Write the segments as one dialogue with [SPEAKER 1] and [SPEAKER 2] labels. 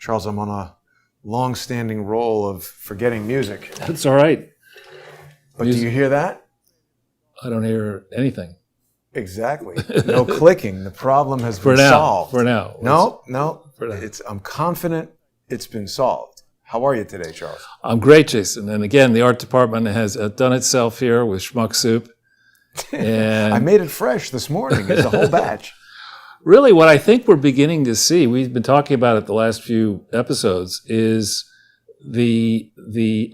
[SPEAKER 1] Charles, I'm on a long-standing roll of forgetting music.
[SPEAKER 2] That's all right.
[SPEAKER 1] But do you hear that?
[SPEAKER 2] I don't hear anything.
[SPEAKER 1] Exactly. No clicking. The problem has been solved.
[SPEAKER 2] For now.
[SPEAKER 1] No.
[SPEAKER 2] For now.
[SPEAKER 1] I'm confident it's been solved. How are you today, Charles?
[SPEAKER 2] I'm great, Jason. And again, the art department has done itself here with Schmuck soup. And
[SPEAKER 1] I made it fresh this morning. It's a whole batch.
[SPEAKER 2] Really, what I think we're beginning to see, we've been talking about it the last few episodes, is the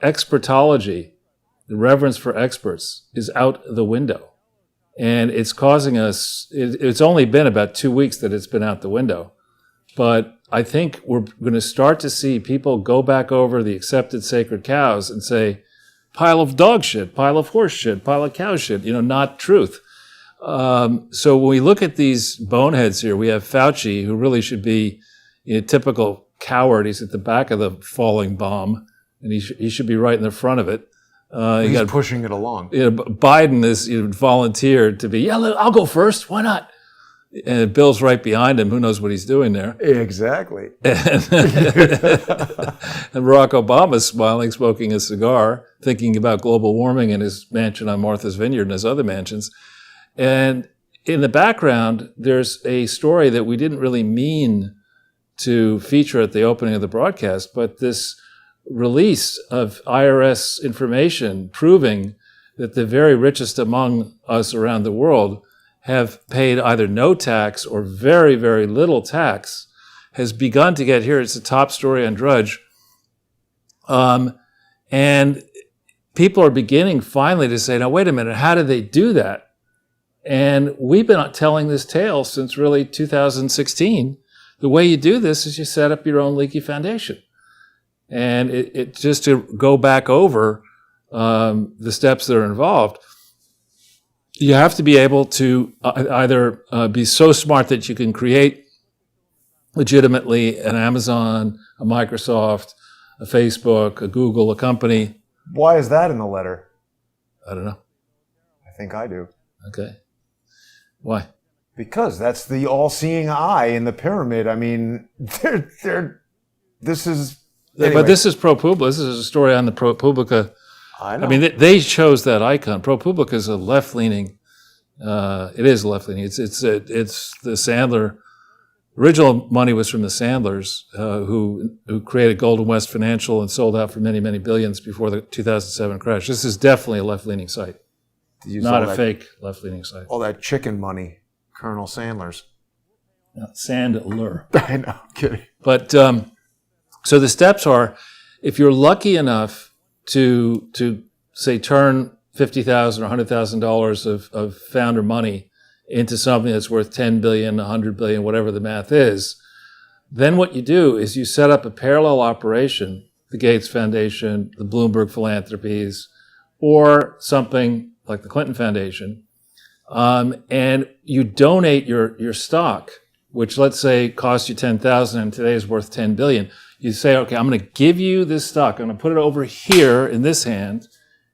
[SPEAKER 2] expertology, the reverence for experts is out the window. And it's causing us, it's only been about 2 weeks that it's been out the window. But I think we're going to start to see people go back over the accepted sacred cows and say, pile of dog shit, pile of horse shit, pile of cow shit, not truth. So when we look at these boneheads here, we have Fauci, who really should be a typical coward. He's at the back of the falling bomb, and he should be right in the front of it.
[SPEAKER 1] He's pushing it along.
[SPEAKER 2] Biden is volunteered to be, I'll go first. Why not? And Bill's right behind him. Who knows what he's doing there?
[SPEAKER 1] Exactly.
[SPEAKER 2] And Barack Obama's smiling, smoking a cigar, thinking about global warming in his mansion on Martha's Vineyard and his other mansions. And in the background, there's a story that we didn't really mean to feature at the opening of the broadcast, but this release of IRS information proving that the very richest among us around the world have paid either no tax or very, very little tax has begun to get here. It's a top story on Drudge. And people are beginning finally to say, now, wait a minute, how did they do that? And we've been telling this tale since really 2016. The way you do this is you set up your own leaky foundation. And it just to go back over the steps that are involved, you have to be able to either be so smart that you can create legitimately an Amazon, a Microsoft, a Facebook, a Google, a company.
[SPEAKER 1] Why is that in the letter?
[SPEAKER 2] I don't know.
[SPEAKER 1] I think I do.
[SPEAKER 2] Okay. Why?
[SPEAKER 1] Because that's the all-seeing eye in the pyramid. I mean, this is... Anyway.
[SPEAKER 2] But this is ProPublica. This is a story on the ProPublica.
[SPEAKER 1] I know.
[SPEAKER 2] I mean, they chose that icon. ProPublica is a left-leaning. It is left-leaning. It's the Sandler. Original money was from the Sandlers, who created Golden West Financial and sold out for many, many billions before the 2007 crash. This is definitely a left-leaning site, not a fake left-leaning site.
[SPEAKER 1] All that chicken money, Colonel Sandler's.
[SPEAKER 2] Sandler.
[SPEAKER 1] I know. I'm kidding.
[SPEAKER 2] But so the steps are, if you're lucky enough to say turn $50,000 or $100,000 of founder money into something that's worth 10 billion, 100 billion, whatever the math is, then what you do is you set up a parallel operation, the Gates Foundation, the Bloomberg Philanthropies, or something like the Clinton Foundation, and you donate your stock, which let's say cost you 10,000 and today is worth 10 billion. You say, okay, I'm going to give you this stock. I'm going to put it over here in this hand.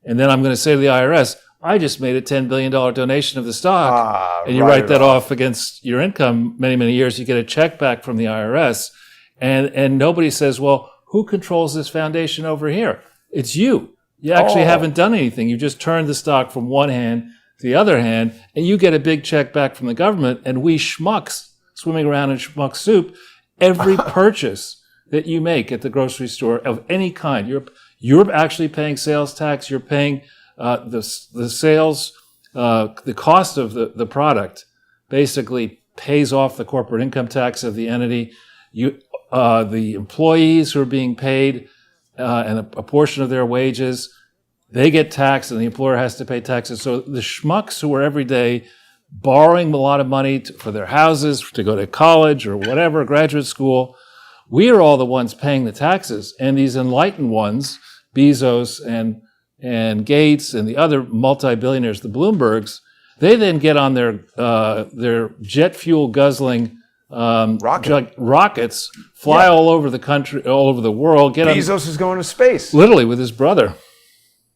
[SPEAKER 2] And then I'm going to say to the IRS, I just made a $10 billion donation of the stock. And you write that off against your income many, many years. You get a check back from the IRS. And nobody says, well, who controls this foundation over here? It's you. You actually haven't done anything. You just turned the stock from one hand to the other hand, and you get a big check back from the government. And we schmucks swimming around in schmuck soup, every purchase that you make at the grocery store of any kind, you're actually paying sales tax. You're paying the sales, the cost of the product basically pays off the corporate income tax of the entity. The employees who are being paid and a portion of their wages, they get taxed, and the employer has to pay taxes. So the schmucks who are every day borrowing a lot of money for their houses, to go to college or whatever, graduate school, we are all the ones paying the taxes. And these enlightened ones, Bezos and Gates and the other multi-billionaires, the Bloombergs, they then get on their jet fuel guzzling rockets, fly all over the country, all over the world.
[SPEAKER 1] Bezos is going to space.
[SPEAKER 2] Literally with his brother.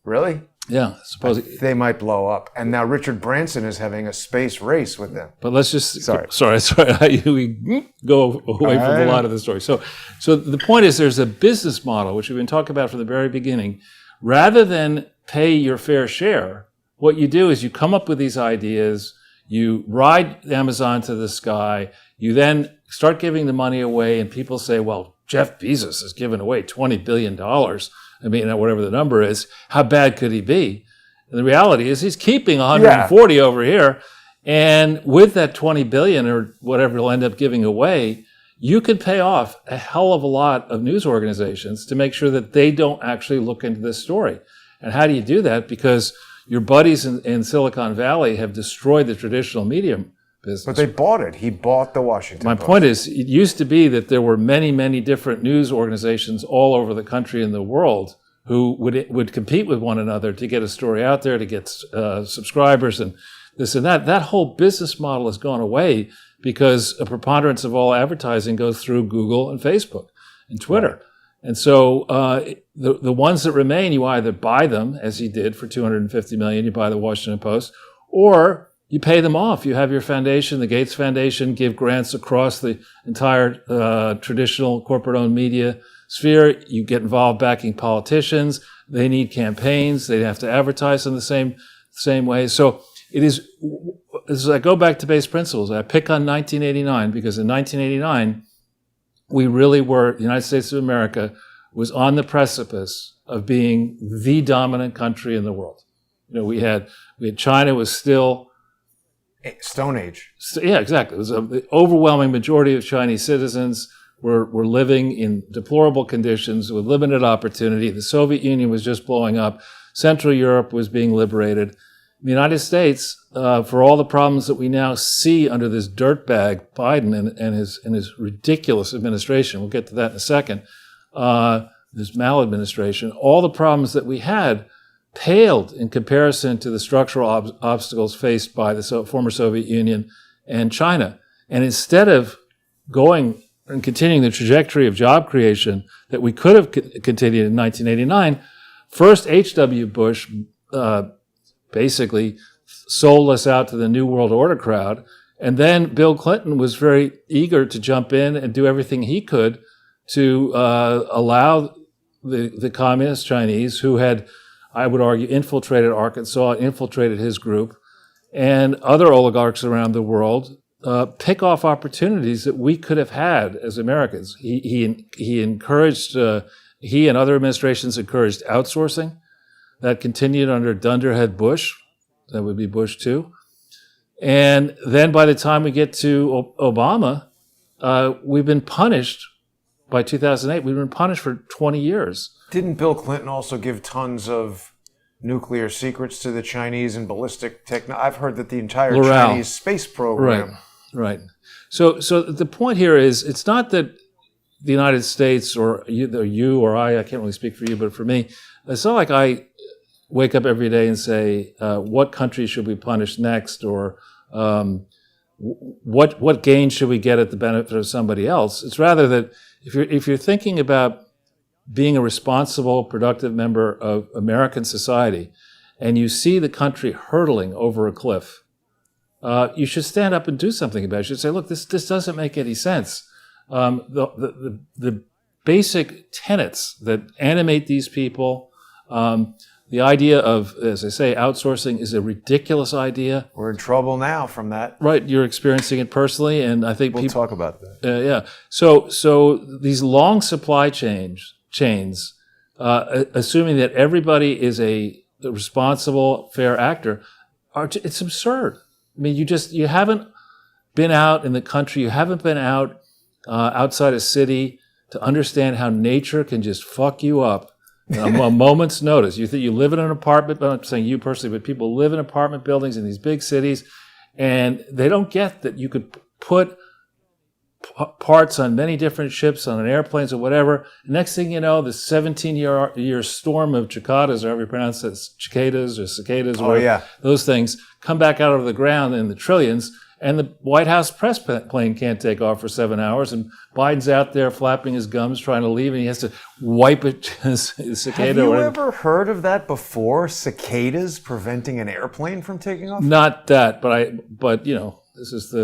[SPEAKER 1] Really?
[SPEAKER 2] Yeah, supposedly.
[SPEAKER 1] They might blow up. And now Richard Branson is having a space race with them.
[SPEAKER 2] But let's just
[SPEAKER 1] Sorry.
[SPEAKER 2] We go away from the lot of the story. So the point is, there's a business model which we've been talking about from the very beginning. Rather than pay your fair share, what you do is you come up with these ideas, you ride Amazon to the sky, you then start giving the money away, and people say, "Well, Jeff Bezos has given away $20 billion. I mean, whatever the number is, how bad could he be?" And the reality is he's keeping 140 over here. And with that 20 billion or whatever he'll end up giving away, you could pay off a hell of a lot of news organizations to make sure that they don't actually look into this story. And how do you do that? Because your buddies in Silicon Valley have destroyed the traditional media business.
[SPEAKER 1] But they bought it. He bought the Washington Post.
[SPEAKER 2] My point is, it used to be that there were many, many different news organizations all over the country and the world who would compete with one another to get a story out there, to get subscribers and this and that. That whole business model has gone away because a preponderance of all advertising goes through Google and Facebook and Twitter. Right. And so the ones that remain, you either buy them, as he did for $250 million, you buy the Washington Post, or you pay them off. You have your foundation, the Gates Foundation, give grants across the entire traditional corporate-owned media sphere. You get involved backing politicians. They need campaigns. They have to advertise in the same way. So it is, as I go back to base principles, I pick on 1989 because in 1989, we really were, the United States of America was on the precipice of being the dominant country in the world. You know, we had China was still
[SPEAKER 1] Stone Age.
[SPEAKER 2] Yeah, exactly. It was the overwhelming majority of Chinese citizens were living in deplorable conditions with limited opportunity. The Soviet Union was just blowing up. Central Europe was being liberated. The United States, for all the problems that we now see under this dirtbag Biden and his ridiculous administration, we'll get to that in a second, this maladministration, all the problems that we had paled in comparison to the structural obstacles faced by the former Soviet Union and China. And instead of going and continuing the trajectory of job creation that we could have continued in 1989, first H.W. Bush basically sold us out to the New World Order crowd, and then Bill Clinton was very eager to jump in and do everything he could to allow the communist Chinese, who had, I would argue, infiltrated Arkansas, infiltrated his group, and other oligarchs around the world, pick off opportunities that we could have had as Americans. He encouraged, he and other administrations encouraged outsourcing. That continued under Dunderhead Bush. That would be Bush too. And then by the time we get to Obama, we've been punished by 2008. We've been punished for 20 years.
[SPEAKER 1] Didn't Bill Clinton also give tons of nuclear secrets to the Chinese and ballistic technology? I've heard that the entire Chinese space program.
[SPEAKER 2] Right. So the point here is, it's not that the United States or you or I can't really speak for you, but for me, it's not like I wake up every day and say, what country should we punish next, or what gain should we get at the benefit of somebody else? It's rather that if you're thinking about being a responsible, productive member of American society, and you see the country hurtling over a cliff, you should stand up and do something about it. You should say, look, this doesn't make any sense. The basic tenets that animate these people, the idea of, as I say, outsourcing is a ridiculous idea.
[SPEAKER 1] We're in trouble now from that.
[SPEAKER 2] Right, you're experiencing it personally, and I think
[SPEAKER 1] we'll talk about that.
[SPEAKER 2] Yeah. So these long supply chains, assuming that everybody is a responsible, fair actor, it's absurd. I mean, you haven't been out in the country, you haven't been out outside a city to understand how nature can just fuck you up on a moment's notice. You think you live in an apartment, I'm not saying you personally, but people live in apartment buildings in these big cities, and they don't get that you could put parts on many different ships, on airplanes or whatever. Next thing you know, the 17-year storm of cicadas, or however you pronounce it, cicadas or cicadas, or those things come back out of the ground in the trillions, and the White House press plane can't take off for 7 hours, and Biden's out there flapping his gums trying to leave, and he has to wipe it, his cicada.
[SPEAKER 1] Have you ever heard of that before? Cicadas preventing an airplane from taking off?
[SPEAKER 2] Not that, but you know, this is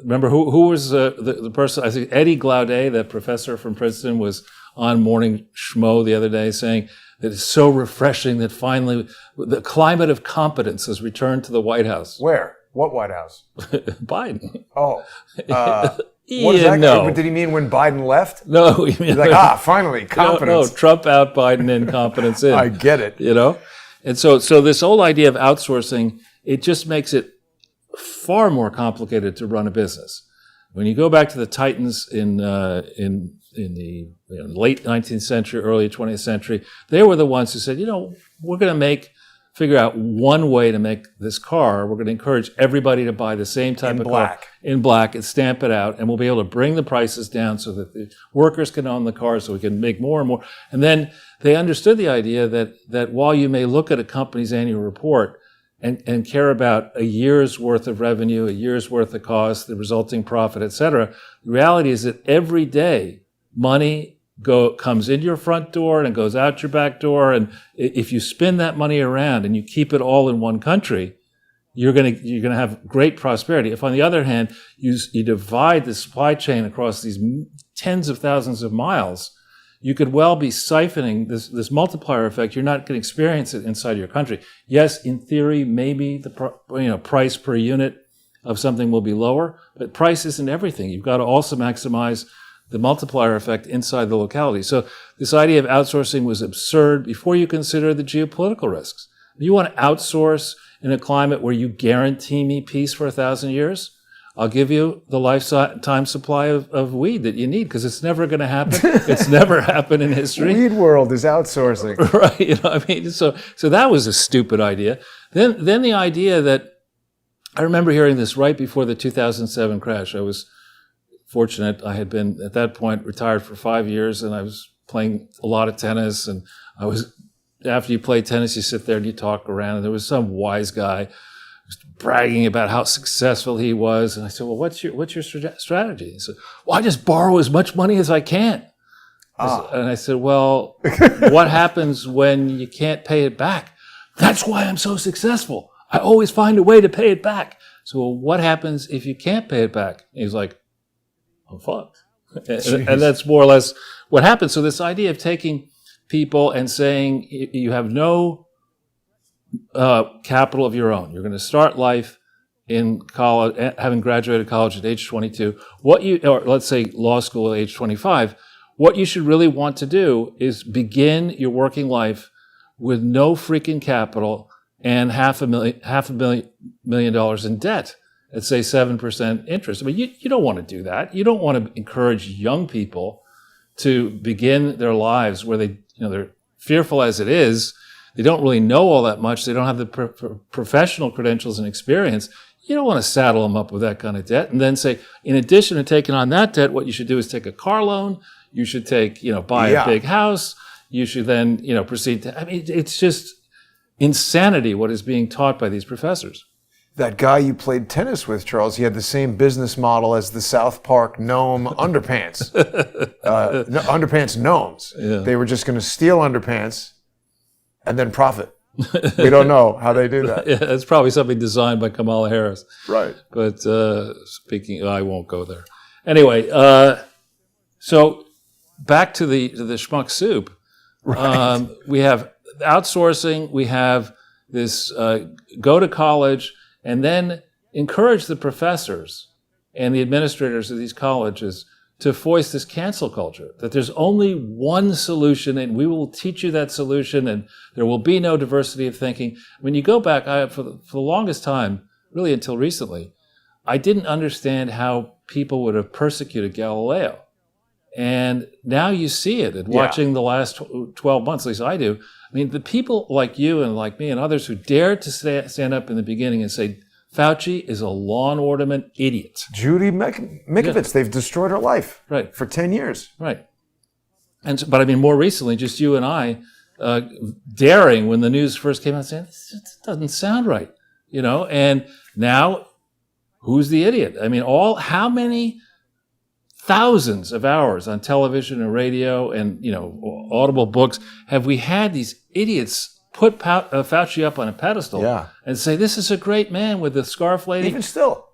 [SPEAKER 2] remember who was the person? I think Eddie Glaudet, that professor from Princeton, was on Morning Schmo the other day saying that it's so refreshing that finally the climate of competence has returned to the White House.
[SPEAKER 1] Where? What White House?
[SPEAKER 2] Biden.
[SPEAKER 1] Oh. What is that?
[SPEAKER 2] No.
[SPEAKER 1] Did he mean when Biden left?
[SPEAKER 2] No.
[SPEAKER 1] He's like, finally, competence.
[SPEAKER 2] No, Trump out, Biden in, competence in.
[SPEAKER 1] I get it.
[SPEAKER 2] You know? And so this whole idea of outsourcing, it just makes it far more complicated to run a business. When you go back to the Titans in the late 19th century, early 20th century, they were the ones who said, we're going to figure out one way to make this car. We're going to encourage everybody to buy the same type of car in black and stamp it out, and we'll be able to bring the prices down so that the workers can own the cars, so we can make more and more. And then they understood the idea that while you may look at a company's annual report and care about a year's worth of revenue, a year's worth of cost, the resulting profit, et cetera, the reality is that every day money comes in your front door and goes out your back door. And if you spin that money around and you keep it all in one country, you're going to have great prosperity. If, on the other hand, you divide the supply chain across these tens of thousands of miles, you could well be siphoning this multiplier effect. You're not going to experience it inside your country. Yes, in theory, maybe the price per unit of something will be lower, but price isn't everything. You've got to also maximize the multiplier effect inside the locality. So this idea of outsourcing was absurd before you consider the geopolitical risks. You want to outsource in a climate where you guarantee me peace for 1,000 years? I'll give you the lifetime supply of weed that you need, because it's never going to happen. It's never happened in history.
[SPEAKER 1] Weed world is outsourcing.
[SPEAKER 2] Right. So that was a stupid idea. Then the idea that, I remember hearing this right before the 2007 crash. I was fortunate. I had been, at that point, retired for 5 years, and I was playing a lot of tennis. And after you play tennis, you sit there and you talk around, and there was some wise guy bragging about how successful he was. And I said, well, what's your strategy? He said, well, I just borrow as much money as I can. And I said, well, what happens when you can't pay it back? That's why I'm so successful. I always find a way to pay it back. So what happens if you can't pay it back? And he's like, I'm fucked. And that's more or less what happens. So this idea of taking people and saying you have no capital of your own. You're going to start life in college, having graduated college at age 22. Or let's say law school at age 25. What you should really want to do is begin your working life with no freaking capital and $500,000 in debt at, say, 7% interest. I mean, you don't want to do that. You don't want to encourage young people to begin their lives where they're fearful as it is. They don't really know all that much. They don't have the professional credentials and experience. You don't want to saddle them up with that kind of debt and then say, in addition to taking on that debt, what you should do is take a car loan. You should buy a big house. You should then, proceed to, it's just insanity what is being taught by these professors.
[SPEAKER 1] That guy you played tennis with, Charles, he had the same business model as the South Park gnome underpants. Underpants gnomes. Yeah. They were just going to steal underpants and then profit. We don't know how they do that.
[SPEAKER 2] Yeah, it's probably something designed by Kamala Harris.
[SPEAKER 1] Right.
[SPEAKER 2] But I won't go there. Anyway, so back to the schmuck soup.
[SPEAKER 1] Right.
[SPEAKER 2] We have outsourcing. We have this go to college and then encourage the professors and the administrators of these colleges to foist this cancel culture, that there's only one solution and we will teach you that solution and there will be no diversity of thinking. When you go back, for the longest time, really until recently, I didn't understand how people would have persecuted Galileo. And now you see it, and watching the last 12 months, at least I do. I mean, the people like you and like me and others who dared to stand up in the beginning and say, Fauci is a law and order idiot.
[SPEAKER 1] Judy Mikovits, they've destroyed her life for 10 years.
[SPEAKER 2] Right. But I mean, more recently, just you and I daring when the news first came out saying, this doesn't sound right, and now who's the idiot? I mean, how many thousands of hours on television and radio and, audible books have we had these idiots put Fauci up on a pedestal and say, this is a great man with the scarf lady?
[SPEAKER 1] Even still.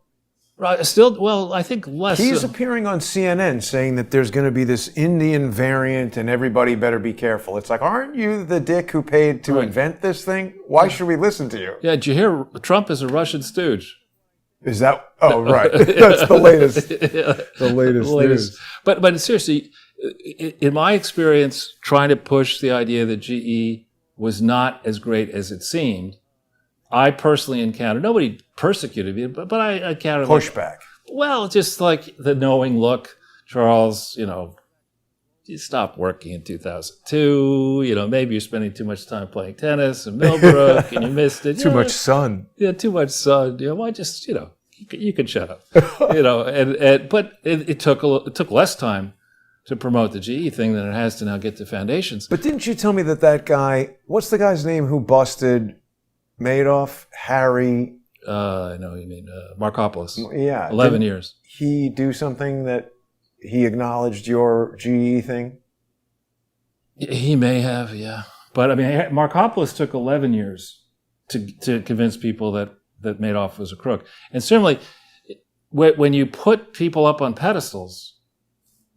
[SPEAKER 2] Right, still, well, I think less.
[SPEAKER 1] He's appearing on CNN saying that there's going to be this Indian variant and everybody better be careful. It's like, aren't you the dick who paid to invent this thing? Why should we listen to you?
[SPEAKER 2] Yeah, did you hear Trump is a Russian stooge?
[SPEAKER 1] Is that? Oh, right. That's the latest. The latest news.
[SPEAKER 2] But seriously, in my experience, trying to push the idea that GE was not as great as it seemed, I personally encountered, nobody persecuted me, but I encountered
[SPEAKER 1] pushback.
[SPEAKER 2] Just like the knowing look, Charles, you stopped working in 2002, maybe you're spending too much time playing tennis in Millbrook and you missed it.
[SPEAKER 1] Too much sun.
[SPEAKER 2] Yeah, too much sun. Why just, you can shut up. But it took less time to promote the GE thing than it has to now get to foundations.
[SPEAKER 1] But didn't you tell me that guy, what's the guy's name who busted Madoff? Harry?
[SPEAKER 2] I know you mean Markopoulos.
[SPEAKER 1] Yeah.
[SPEAKER 2] 11 years.
[SPEAKER 1] He do something that he acknowledged your GE thing?
[SPEAKER 2] He may have, yeah. But I mean, Markopoulos took 11 years to convince people that Madoff was a crook. And certainly, when you put people up on pedestals,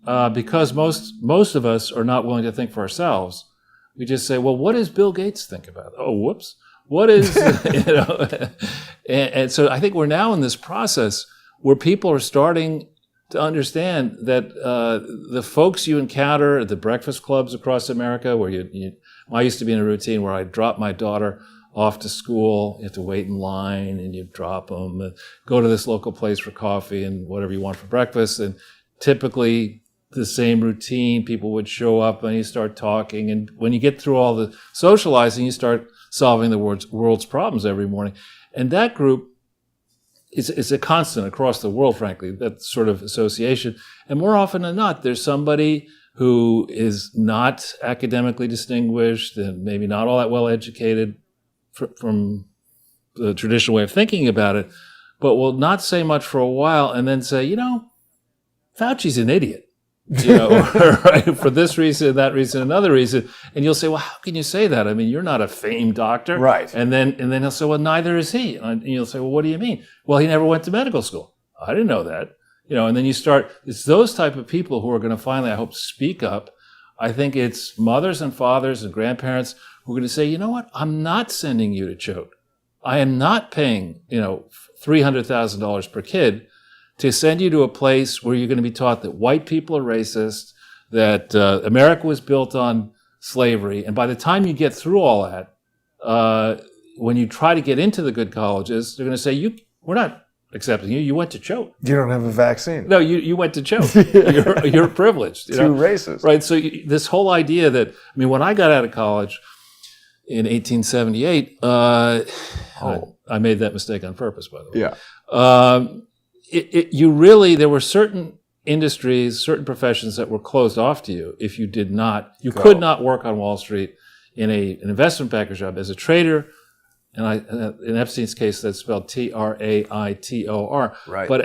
[SPEAKER 2] because most of us are not willing to think for ourselves, we just say, well, what does Bill Gates think about it? Oh, whoops. What is, and so I think we're now in this process where people are starting to understand that the folks you encounter at the breakfast clubs across America, where I used to be in a routine where I'd drop my daughter off to school, you have to wait in line, and you drop them, go to this local place for coffee and whatever you want for breakfast, and typically the same routine, people would show up and you start talking, and when you get through all the socializing, you start solving the world's problems every morning. And that group is a constant across the world, frankly, that sort of association. And more often than not, there's somebody who is not academically distinguished and maybe not all that well educated from the traditional way of thinking about it, but will not say much for a while and then say, Fauci's an idiot. Right, for this reason, that reason, another reason. And you'll say, well, how can you say that? I mean, you're not a famed doctor.
[SPEAKER 1] Right.
[SPEAKER 2] And then he'll say, well, neither is he. And you'll say, well, what do you mean? Well, he never went to medical school. I didn't know that. And then it's those type of people who are going to finally, I hope, speak up. I think it's mothers and fathers and grandparents who are going to say, you know what? I'm not sending you to Choate. I am not paying, $300,000 per kid to send you to a place where you're going to be taught that white people are racist, that America was built on slavery. And by the time you get through all that, when you try to get into the good colleges, they're going to say, we're not accepting you. You went to Choate.
[SPEAKER 1] You don't have a vaccine.
[SPEAKER 2] No, you went to Choate. You're privileged.
[SPEAKER 1] Too racist.
[SPEAKER 2] Right. So this whole idea that, when I got out of college in 1878, I made that mistake on purpose, by the way.
[SPEAKER 1] Yeah.
[SPEAKER 2] There were certain industries, certain professions that were closed off to you if you did not, could not work on Wall Street in an investment banker job as a trader. And in Epstein's case, that's spelled Traitor.
[SPEAKER 1] Right.
[SPEAKER 2] But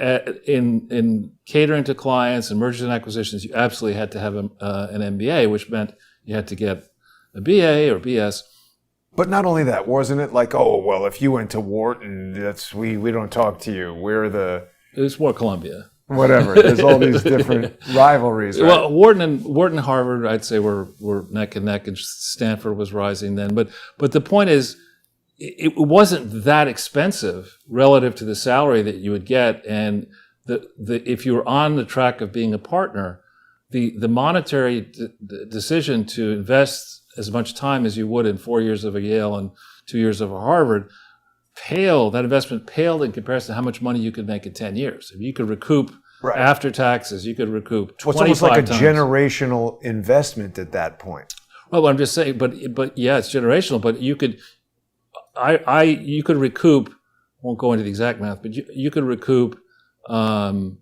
[SPEAKER 2] in catering to clients and mergers and acquisitions, you absolutely had to have an MBA, which meant you had to get a BA or BS.
[SPEAKER 1] But not only that, wasn't it like, oh, well, if you went to Wharton, we don't talk to you.
[SPEAKER 2] It was more Columbia.
[SPEAKER 1] Whatever. There's all these different rivalries. Right?
[SPEAKER 2] Well, Wharton and Harvard, I'd say, were neck and neck, and Stanford was rising then. But the point is, it wasn't that expensive relative to the salary that you would get, and if you were on the track of being a partner, the monetary decision to invest as much time as you would in 4 years of a Yale and 2 years of a Harvard that investment paled in comparison to how much money you could make in 10 years. If you could recoup after taxes, you could recoup 25 times.
[SPEAKER 1] Well, it's almost like a generational investment at that point.
[SPEAKER 2] Well, I'm just saying, but yeah, it's generational, but you could recoup, won't go into the exact math, but you could recoup the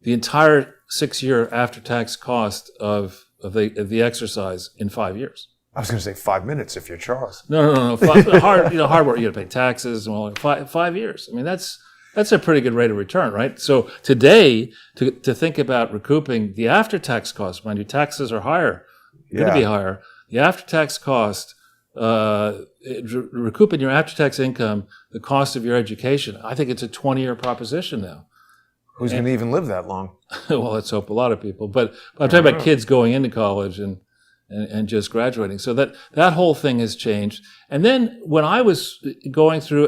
[SPEAKER 2] entire 6-year after-tax cost of the exercise in 5 years.
[SPEAKER 1] I was going to say 5 minutes if you're Charles.
[SPEAKER 2] No. Hard work. You got to pay taxes and all. 5 years. I mean, that's That's a pretty good rate of return, right? So today, to think about recouping the after-tax cost, mind you, taxes are higher, going to be higher. The after-tax cost, recouping your after-tax income, the cost of your education, I think it's a 20-year proposition now.
[SPEAKER 1] Who's going to even live that long?
[SPEAKER 2] Well, let's hope a lot of people. But I'm talking about kids going into college and just graduating. So that whole thing has changed. And then when I was going through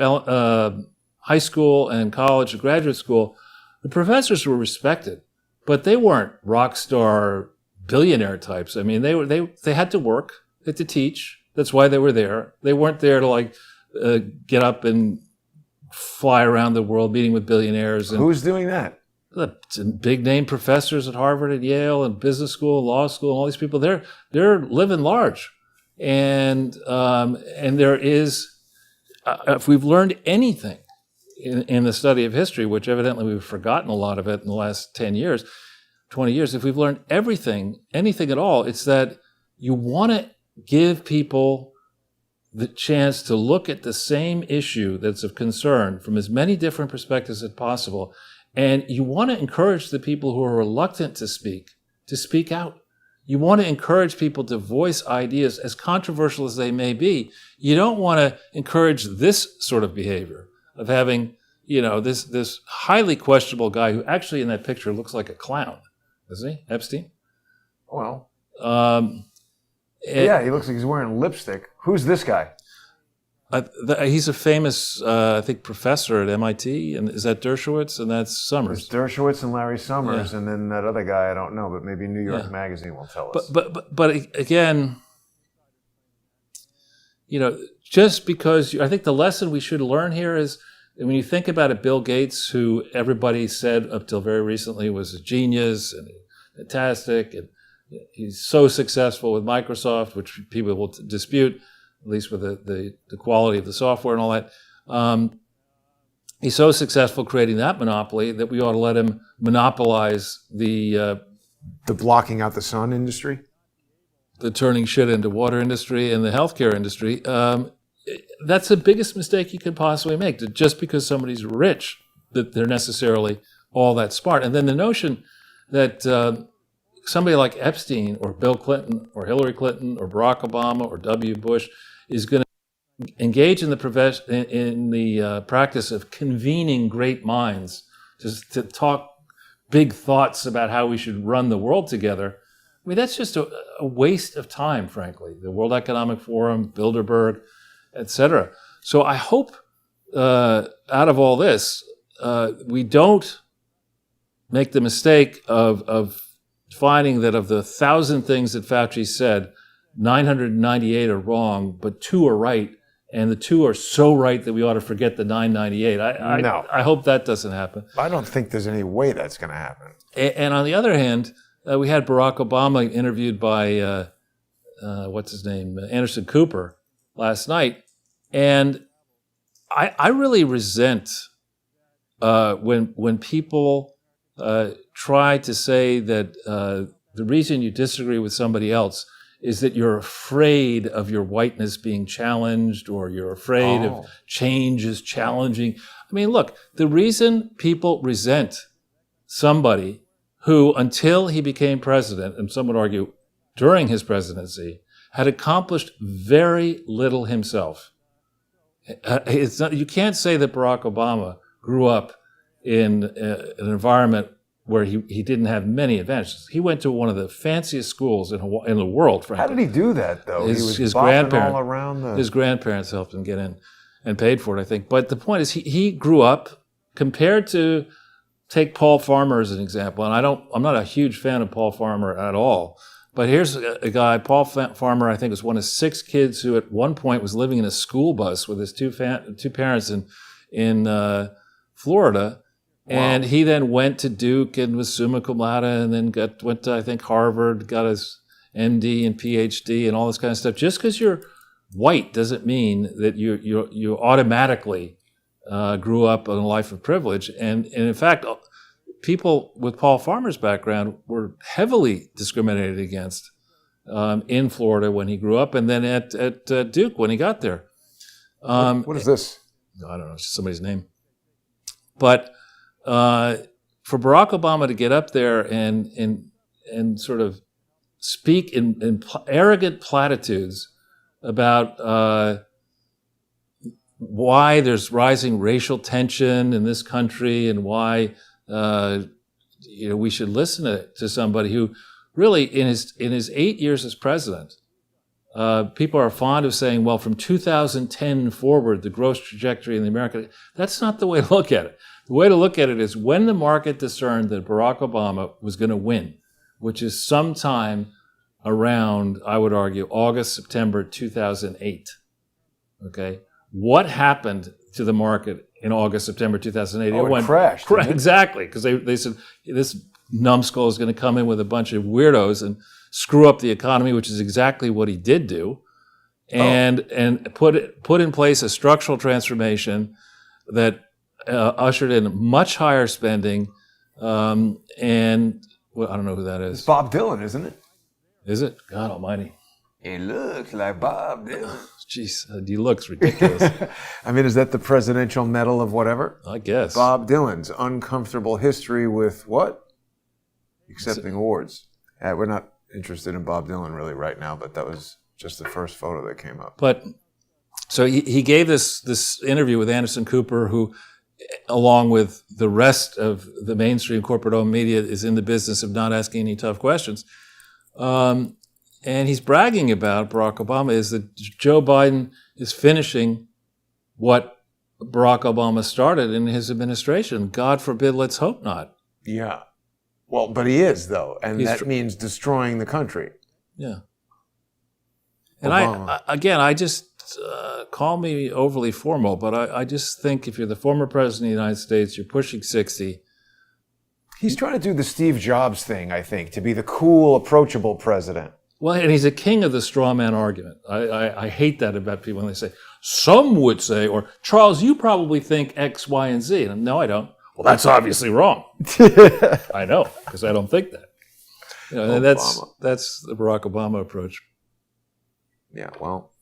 [SPEAKER 2] high school and college and graduate school, the professors were respected, but they weren't rock star billionaire types. I mean, they had to work, they had to teach. That's why they were there. They weren't there to get up and fly around the world meeting with billionaires. And
[SPEAKER 1] who's doing that?
[SPEAKER 2] The big name professors at Harvard and Yale and business school, law school, and all these people. They're living large, and there is, if we've learned anything in the study of history, which evidently we've forgotten a lot of it in the last 10 years, 20 years, if we've learned anything at all, it's that you want to give people the chance to look at the same issue that's of concern from as many different perspectives as possible. And you want to encourage the people who are reluctant to speak out. You want to encourage people to voice ideas, as controversial as they may be. You don't want to encourage this sort of behavior of having, this highly questionable guy who actually in that picture looks like a clown, doesn't he? Epstein?
[SPEAKER 1] Well, yeah, he looks like he's wearing lipstick. Who's this guy?
[SPEAKER 2] He's a famous, I think, professor at MIT, and is that Dershowitz? And that's Summers.
[SPEAKER 1] There's Dershowitz and Larry Summers, and then that other guy I don't know, but maybe New York Magazine will tell us.
[SPEAKER 2] But again, just because I think the lesson we should learn here is when you think about it, Bill Gates, who everybody said up till very recently was a genius and fantastic, and he's so successful with Microsoft, which people will dispute, at least with the quality of the software and all that. He's so successful creating that monopoly that we ought to let him monopolize the
[SPEAKER 1] blocking out the sun industry,
[SPEAKER 2] the turning shit into water industry, and the healthcare industry. That's the biggest mistake you could possibly make. That just because somebody's rich, that they're necessarily all that smart. And then the notion that somebody like Epstein or Bill Clinton or Hillary Clinton or Barack Obama or W. Bush is going to engage in the practice of convening great minds just to talk big thoughts about how we should run the world together. I mean, that's just a waste of time, frankly. The World Economic Forum, Bilderberg, etc. So I hope out of all this, we don't make the mistake of finding that of the 1,000 things that Fauci said, 998 are wrong, but 2 are right, and the 2 are so right that we ought to forget the 998. I hope that doesn't happen.
[SPEAKER 1] I don't think there's any way that's going to happen.
[SPEAKER 2] And on the other hand, we had Barack Obama interviewed by, what's his name, Anderson Cooper last night, and I really resent when people try to say that the reason you disagree with somebody else is that you're afraid of your whiteness being challenged, or you're afraid of change is challenging. I mean, look, the reason people resent somebody who, until he became president, and some would argue during his presidency, had accomplished very little himself. You can't say that Barack Obama grew up in an environment where he didn't have many advantages. He went to one of the fanciest schools in the world, frankly.
[SPEAKER 1] How did he do that, though?
[SPEAKER 2] His grandparents helped him get in and paid for it, I think. But the point is, he grew up, compared to, take Paul Farmer as an example, and I'm not a huge fan of Paul Farmer at all, but here's a guy, Paul Farmer, I think was one of 6 kids who at one point was living in a school bus with his two parents in Florida. Wow. And he then went to Duke and was summa cum laude, and then went to, I think, Harvard, got his MD and PhD and all this kind of stuff. Just because you're white doesn't mean that you automatically grew up in a life of privilege. And in fact, people with Paul Farmer's background were heavily discriminated against in Florida when he grew up, and then at Duke when he got there.
[SPEAKER 1] What is this?
[SPEAKER 2] I don't know. It's just somebody's name. But for Barack Obama to get up there and sort of speak in arrogant platitudes about why there's rising racial tension in this country and why we should listen to somebody who really in his 8 years as president, people are fond of saying, well, from 2010 forward, the growth trajectory in the American, that's not the way to look at it. The way to look at it is when the market discerned that Barack Obama was going to win, which is sometime around, I would argue, August, September 2008. Okay? What happened to the market in August, September 2008?
[SPEAKER 1] It crashed.
[SPEAKER 2] Exactly, because they said this numbskull is going to come in with a bunch of weirdos and screw up the economy, which is exactly what he did do, and put in place a structural transformation that ushered in much higher spending. And well, I don't know who that is.
[SPEAKER 1] It's Bob Dylan, isn't it?
[SPEAKER 2] Is it? God Almighty!
[SPEAKER 1] He looks like Bob Dylan.
[SPEAKER 2] Jeez, he looks ridiculous.
[SPEAKER 1] I mean, is that the presidential medal of whatever?
[SPEAKER 2] I guess.
[SPEAKER 1] Bob Dylan's uncomfortable history with what? Accepting awards. We're not interested in Bob Dylan really right now, but that was just the first photo that came up.
[SPEAKER 2] But so he gave this interview with Anderson Cooper, who, along with the rest of the mainstream corporate-owned media, is in the business of not asking any tough questions. And he's bragging about Barack Obama is that Joe Biden is finishing what Barack Obama started in his administration. God forbid, let's hope not.
[SPEAKER 1] Yeah. Well, but he is, though, and that means destroying the country.
[SPEAKER 2] Yeah. And I just, call me overly formal, but I just think if you're the former president of the United States, you're pushing 60.
[SPEAKER 1] He's trying to do the Steve Jobs thing, I think, to be the cool, approachable president.
[SPEAKER 2] Well, and he's a king of the straw man argument. I hate that about people when they say, some would say, or Charles, you probably think X, Y, and Z. And no, I don't. Well, that's obviously wrong. I know, because I don't think that. And that's the Barack Obama approach.
[SPEAKER 1] Yeah, well,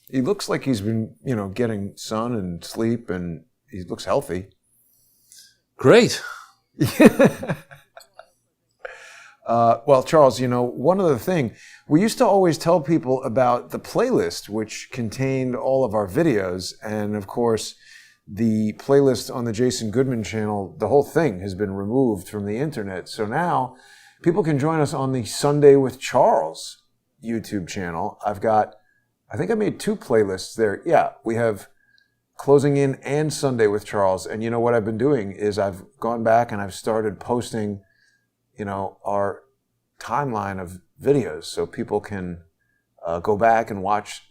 [SPEAKER 1] he looks like he's been, getting sun and sleep, and he looks healthy.
[SPEAKER 2] Great.
[SPEAKER 1] Well, Charles, one other thing, we used to always tell people about the playlist, which contained all of our videos. And of course, the playlist on the Jason Goodman channel, the whole thing has been removed from the internet. So now people can join us on the Sunday with Charles YouTube channel. I think I made 2 playlists there. Yeah, we have Closing In and Sunday with Charles. And what I've been doing is I've gone back and I've started posting our timeline of videos so people can go back and watch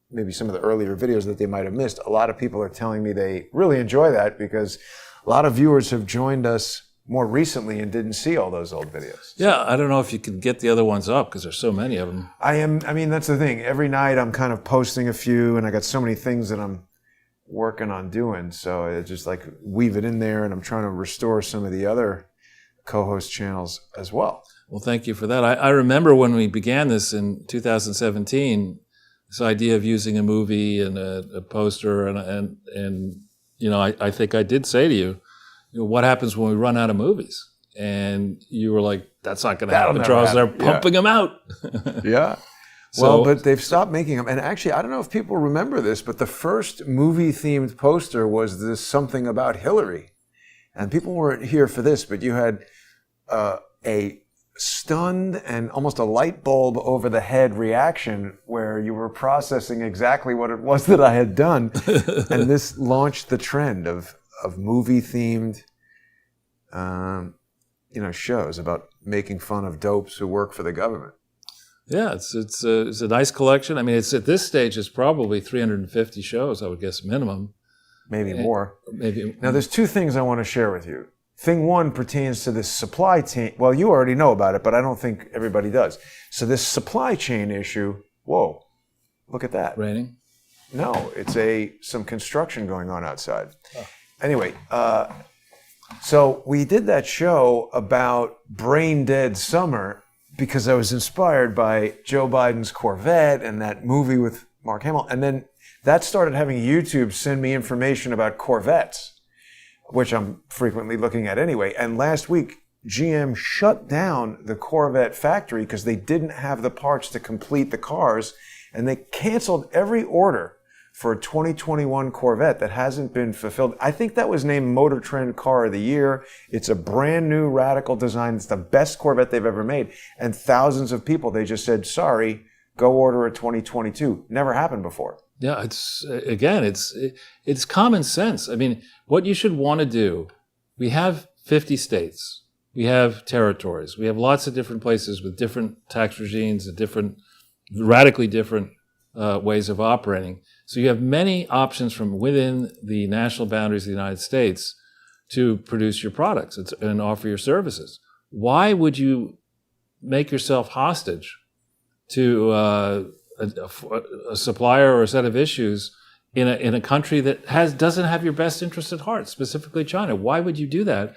[SPEAKER 1] maybe some of the earlier videos that they might have missed. A lot of people are telling me they really enjoy that because a lot of viewers have joined us more recently and didn't see all those old videos.
[SPEAKER 2] Yeah, I don't know if you can get the other ones up because there's so many of them.
[SPEAKER 1] I mean, that's the thing. Every night I'm kind of posting a few, and I got so many things that I'm working on doing. So it's just like weave it in there, and I'm trying to restore some of the other co-host channels as well.
[SPEAKER 2] Well, thank you for that. I remember when we began this in 2017, this idea of using a movie and a poster, and I think I did say to you, what happens when we run out of movies? And you were like, that's not going to happen, Charles. They're pumping them out.
[SPEAKER 1] Yeah. Well, but they've stopped making them. And actually, I don't know if people remember this, but the first movie-themed poster was this Something About Hillary. And people weren't here for this, but you had a stunned and almost a light bulb over the head reaction where you were processing exactly what it was that I had done. And this launched the trend of movie-themed shows about making fun of dopes who work for the government.
[SPEAKER 2] Yeah, it's a nice collection. I mean, it's at this stage, it's probably 350 shows, I would guess, minimum.
[SPEAKER 1] Maybe more.
[SPEAKER 2] Maybe.
[SPEAKER 1] Now, there's 2 things I want to share with you. Thing 1 pertains to this supply chain. Well, you already know about it, but I don't think everybody does. So this supply chain issue, whoa, look at that.
[SPEAKER 2] Raining?
[SPEAKER 1] No, it's some construction going on outside. Oh. Anyway, so we did that show about Brain Dead Summer because I was inspired by Joe Biden's Corvette and that movie with Mark Hamill. And then that started having YouTube send me information about Corvettes. which I'm frequently looking at anyway. And last week, GM shut down the Corvette factory because they didn't have the parts to complete the cars, and they canceled every order for a 2021 Corvette that hasn't been fulfilled. I think that was named Motor Trend Car of the Year. It's a brand new radical design. It's the best Corvette they've ever made. And thousands of people, they just said, sorry, go order a 2022. Never happened before.
[SPEAKER 2] Yeah, it's common sense. I mean, what you should want to do, we have 50 states. We have territories. We have lots of different places with different tax regimes and radically different ways of operating. So you have many options from within the national boundaries of the United States to produce your products and offer your services. Why would you make yourself hostage to a supplier or a set of issues in a country that doesn't have your best interest at heart, specifically China? Why would you do that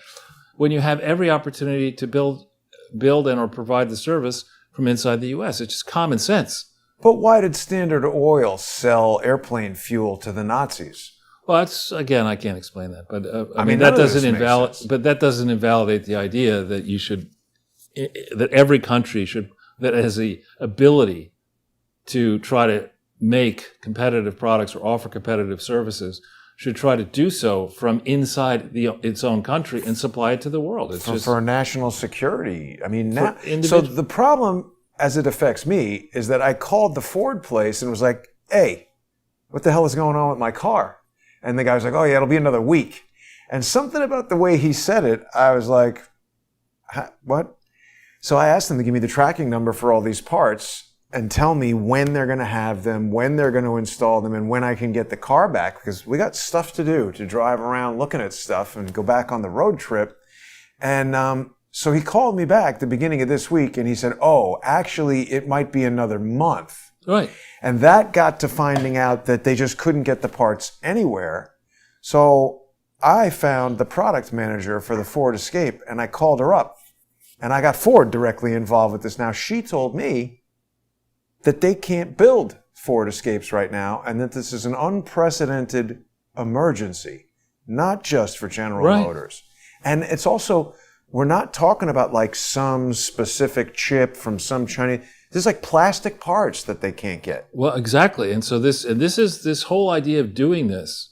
[SPEAKER 2] when you have every opportunity to build and or provide the service from inside the U.S.? It's just common sense.
[SPEAKER 1] But why did Standard Oil sell airplane fuel to the Nazis?
[SPEAKER 2] Well, again, I can't explain that, but I mean that doesn't invalidate the idea that that every country that has the ability to try to make competitive products or offer competitive services should try to do so from inside its own country and supply it to the world. It's
[SPEAKER 1] for national security. I mean, so the problem, as it affects me, is that I called the Ford place and was like, hey, what the hell is going on with my car? And the guy was like, oh yeah, it'll be another week. And something about the way he said it, I was like, what? So I asked them to give me the tracking number for all these parts and tell me when they're going to have them, when they're going to install them, and when I can get the car back, because we got stuff to do, to drive around looking at stuff and go back on the road trip. And so he called me back the beginning of this week and he said, oh, actually, it might be another month.
[SPEAKER 2] Right.
[SPEAKER 1] And that got to finding out that they just couldn't get the parts anywhere. So I found the product manager for the Ford Escape and I called her up. And I got Ford directly involved with this. Now, she told me that they can't build Ford Escapes right now and that this is an unprecedented emergency, not just for General Motors. And it's also, we're not talking about like some specific chip from some Chinese. There's like plastic parts that they can't get.
[SPEAKER 2] Well, exactly. And so this whole idea of doing this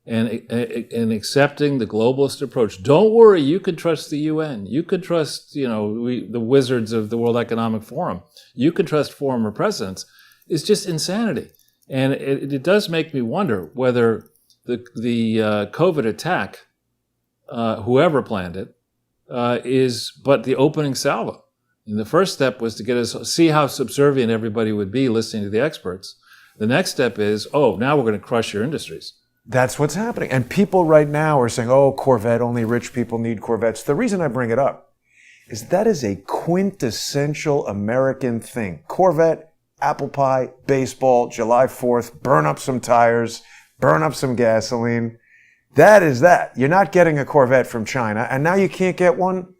[SPEAKER 2] and accepting the globalist approach. Don't worry, you could trust the UN. You could trust, the wizards of the World Economic Forum. You could trust former presidents. It's just insanity. And it does make me wonder whether the COVID attack, whoever planned it, is but the opening salvo. And the first step was to get us see how subservient everybody would be listening to the experts. The next step is, now we're going to crush your industries.
[SPEAKER 1] That's what's happening. And people right now are saying, oh, Corvette, only rich people need Corvettes. The reason I bring it up is that is a quintessential American thing. Corvette, apple pie, baseball, July 4th, burn up some tires, burn up some gasoline. That is that. You're not getting a Corvette from China, and now you can't get one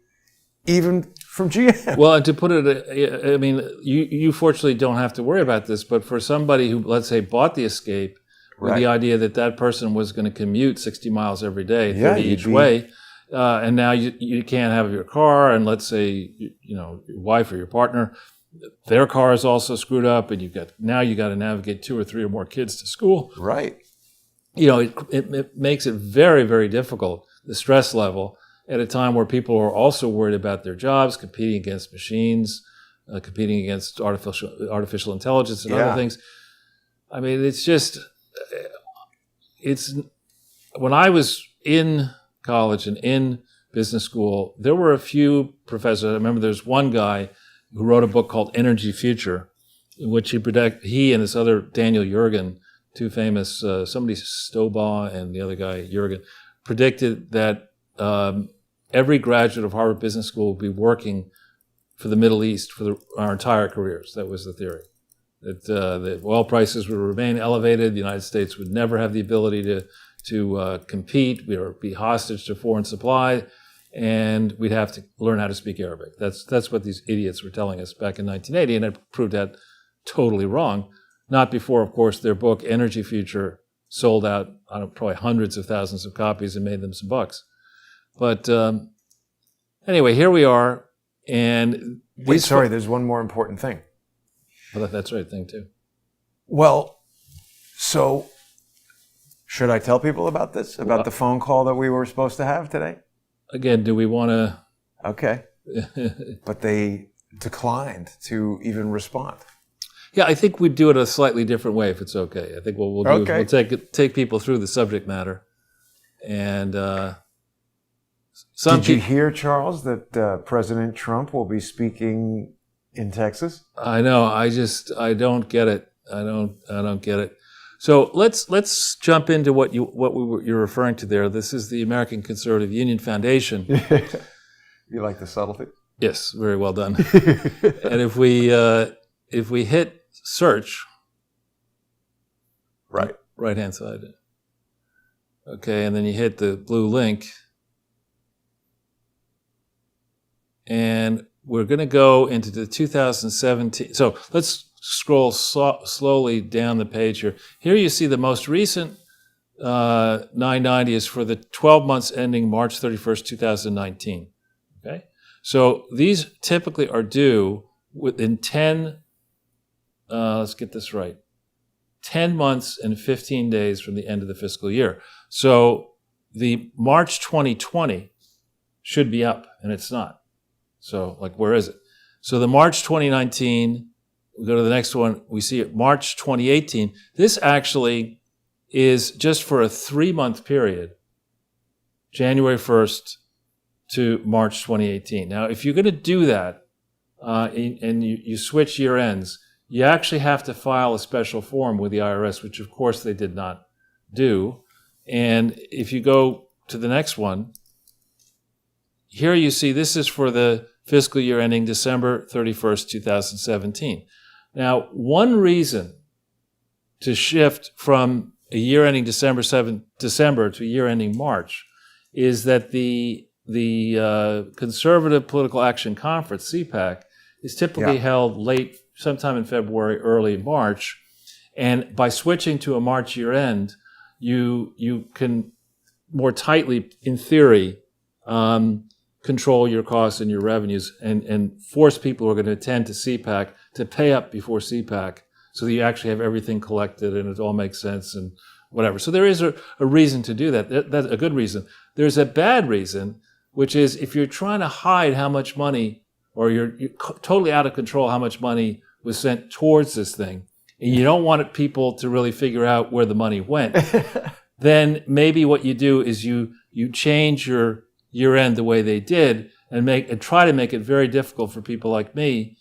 [SPEAKER 1] even from GM.
[SPEAKER 2] Well, and to put it, I mean, you fortunately don't have to worry about this, but for somebody who, let's say, bought the Escape with the idea that person was going to commute 60 miles every day, 30 each way, and now you can't have your car, and let's say, your wife or your partner, their car is also screwed up, and you got to navigate 2 or 3 or more kids to school.
[SPEAKER 1] Right.
[SPEAKER 2] It makes it very, very difficult, the stress level, at a time where people are also worried about their jobs, competing against machines, competing against artificial intelligence and other things. I mean, when I was in college and in business school, there were a few professors. I remember there's one guy who wrote a book called Energy Future, in which he and this other Daniel Yergin, two famous, somebody Stobaugh and the other guy Yergin, predicted that every graduate of Harvard Business School would be working for the Middle East for our entire careers. That was the theory. That the oil prices would remain elevated. The United States would never have the ability to compete. We would be hostage to foreign supply, and we'd have to learn how to speak Arabic. That's what these idiots were telling us back in 1980, and it proved that totally wrong. Not before, of course, their book Energy Future sold out, I don't know, probably hundreds of thousands of copies and made them some bucks. But anyway, here we are. And
[SPEAKER 1] Wait, sorry, there's one more important thing.
[SPEAKER 2] Well, that's right, thing too.
[SPEAKER 1] Well, so should I tell people about this? About the phone call that we were supposed to have today?
[SPEAKER 2] Again, do we want to?
[SPEAKER 1] Okay. But they declined to even respond.
[SPEAKER 2] Yeah, I think we'd do it a slightly different way if it's okay. I think what we'll do is we'll take people through the subject matter. And
[SPEAKER 1] did you hear, Charles, that President Trump will be speaking in Texas?
[SPEAKER 2] I know. I don't get it. I don't get it. So let's jump into what you're referring to there. This is the American Conservative Union Foundation.
[SPEAKER 1] You like the subtlety?
[SPEAKER 2] Yes, very well done. And if we hit search, right hand side, okay, and then you hit the blue link, and we're going to go into the 2017. So let's scroll slowly down the page here. Here you see the most recent 990 is for the 12 months ending March 31st, 2019. Okay, so these typically are due within 10. Let's get this right. 10 months and 15 days from the end of the fiscal year. So the March 2020 should be up, and it's not. So, where is it? So the March 2019, we go to the next one, we see it March 2018. This actually is just for a 3-month period, January 1st to March 2018. Now, if you're going to do that, and you switch year ends, you actually have to file a special form with the IRS, which of course they did not do. And if you go to the next one, here you see this is for the fiscal year ending December 31st, 2017. Now, one reason to shift from a year ending December to a year ending March is that the Conservative Political Action Conference, CPAC, is typically held late, sometime in February, early March. And by switching to a March year end, you can more tightly, in theory, control your costs and your revenues and force people who are going to attend to CPAC to pay up before CPAC so that you actually have everything collected and it all makes sense and whatever. So there is a reason to do that. That's a good reason. There's a bad reason, which is if you're trying to hide how much money or you're totally out of control how much money was sent towards this thing, and you don't want people to really figure out where the money went, then maybe what you do is you change your year end the way they did and try to make it very difficult for people like me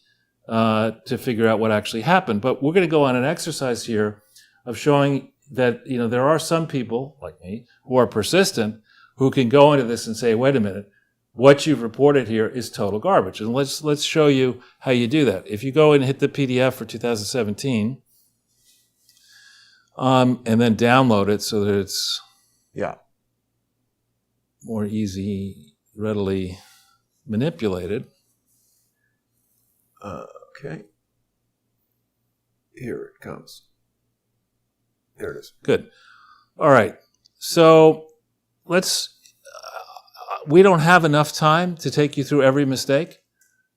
[SPEAKER 2] to figure out what actually happened. But we're going to go on an exercise here of showing that there are some people like me who are persistent who can go into this and say, wait a minute, what you've reported here is total garbage. And let's show you how you do that. If you go and hit the PDF for 2017 and then download it so that it's more readily manipulated.
[SPEAKER 1] Okay. Here it comes. There it is.
[SPEAKER 2] Good. All right. So we don't have enough time to take you through every mistake,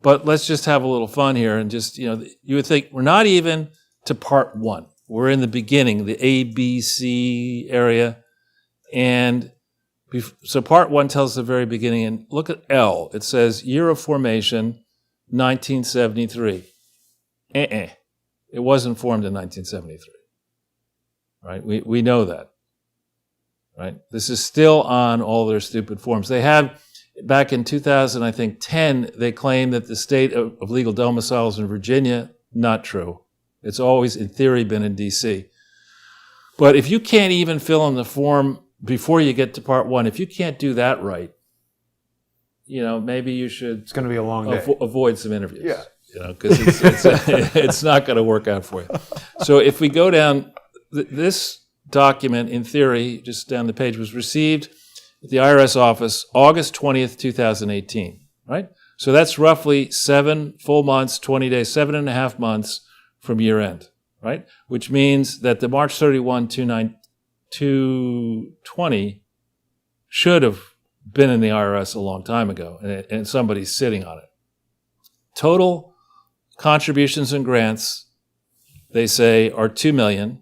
[SPEAKER 2] but let's just have a little fun here and just, you would think we're not even to part 1. We're in the beginning, the ABC area. And so part 1 tells the very beginning, and look at L. It says year of formation, 1973. It wasn't formed in 1973. Right? We know that. Right? This is still on all their stupid forms. They had, back in 2010, they claimed that the state of legal domiciles in Virginia, not true. It's always, in theory, been in D.C. But if you can't even fill in the form before you get to part 1, if you can't do that right, maybe you should.
[SPEAKER 1] It's going to be a long day.
[SPEAKER 2] Avoid some interviews.
[SPEAKER 1] Yeah.
[SPEAKER 2] Because it's not going to work out for you. So if we go down, this document, in theory, just down the page, was received at the IRS office August 20th, 2018, right? So that's roughly 7 full months, 20 days, 7.5 months from year end, right? Which means that the March 31, 220 should have been in the IRS a long time ago, and somebody's sitting on it. Total contributions and grants, they say, are $2 million.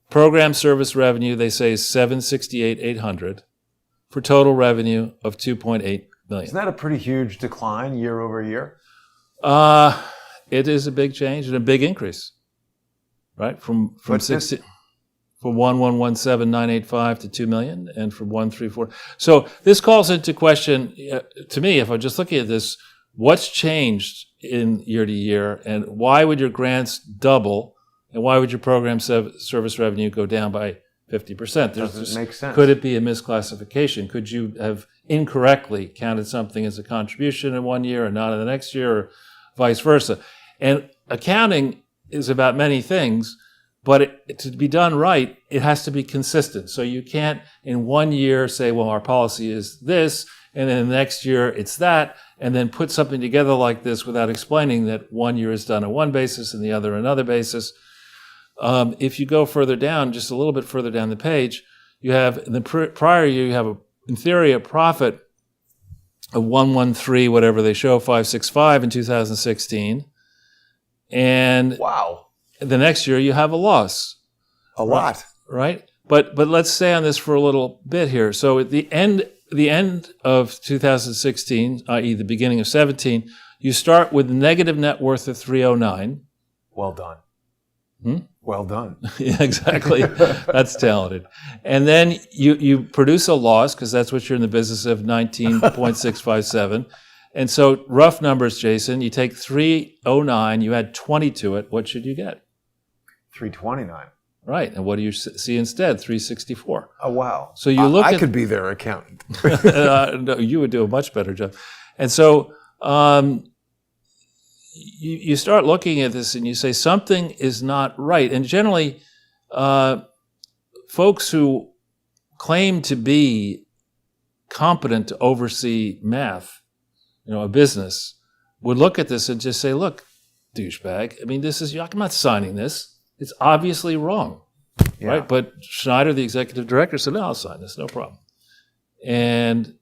[SPEAKER 2] Program service revenue, they say, is $768,800 for total revenue of $2.8 million.
[SPEAKER 1] Isn't that a pretty huge decline year over year?
[SPEAKER 2] It is a big change and a big increase, right? From 1,117,985 to 2 million, and from 134. So this calls into question, to me, if I'm just looking at this, what's changed in year to year, and why would your grants double, and why would your program service revenue go down by 50%?
[SPEAKER 1] Doesn't make sense.
[SPEAKER 2] Could it be a misclassification? Could you have incorrectly counted something as a contribution in one year and not in the next year, or vice versa? And accounting is about many things, but to be done right, it has to be consistent. So you can't in one year say, well, our policy is this, and then the next year it's that, and then put something together like this without explaining that one year is done on one basis and the other another basis. If you go further down, just a little bit further down the page, you have in the prior year, you have in theory a profit of 113, whatever they show, 565 in 2016. And
[SPEAKER 1] wow,
[SPEAKER 2] the next year you have a loss.
[SPEAKER 1] A lot.
[SPEAKER 2] Right? But let's stay on this for a little bit here. So at the end of 2016, i.e. the beginning of 17, you start with negative net worth of 309.
[SPEAKER 1] Well done. Well done.
[SPEAKER 2] Yeah, exactly. That's talented. And then you produce a loss, because that's what you're in the business of, 19.657. And so rough numbers, Jason, you take 309, you add 20 to it, what should you get?
[SPEAKER 1] 329.
[SPEAKER 2] Right. And what do you see instead? 364.
[SPEAKER 1] Oh, wow.
[SPEAKER 2] So you look
[SPEAKER 1] I could be their accountant.
[SPEAKER 2] No, you would do a much better job. And so you start looking at this and you say something is not right. And generally, folks who claim to be competent to oversee math, a business, would look at this and just say, look, douchebag, I mean, I'm not signing this. It's obviously wrong, right? But Schneider, the executive director, said, no, I'll sign this, no problem. And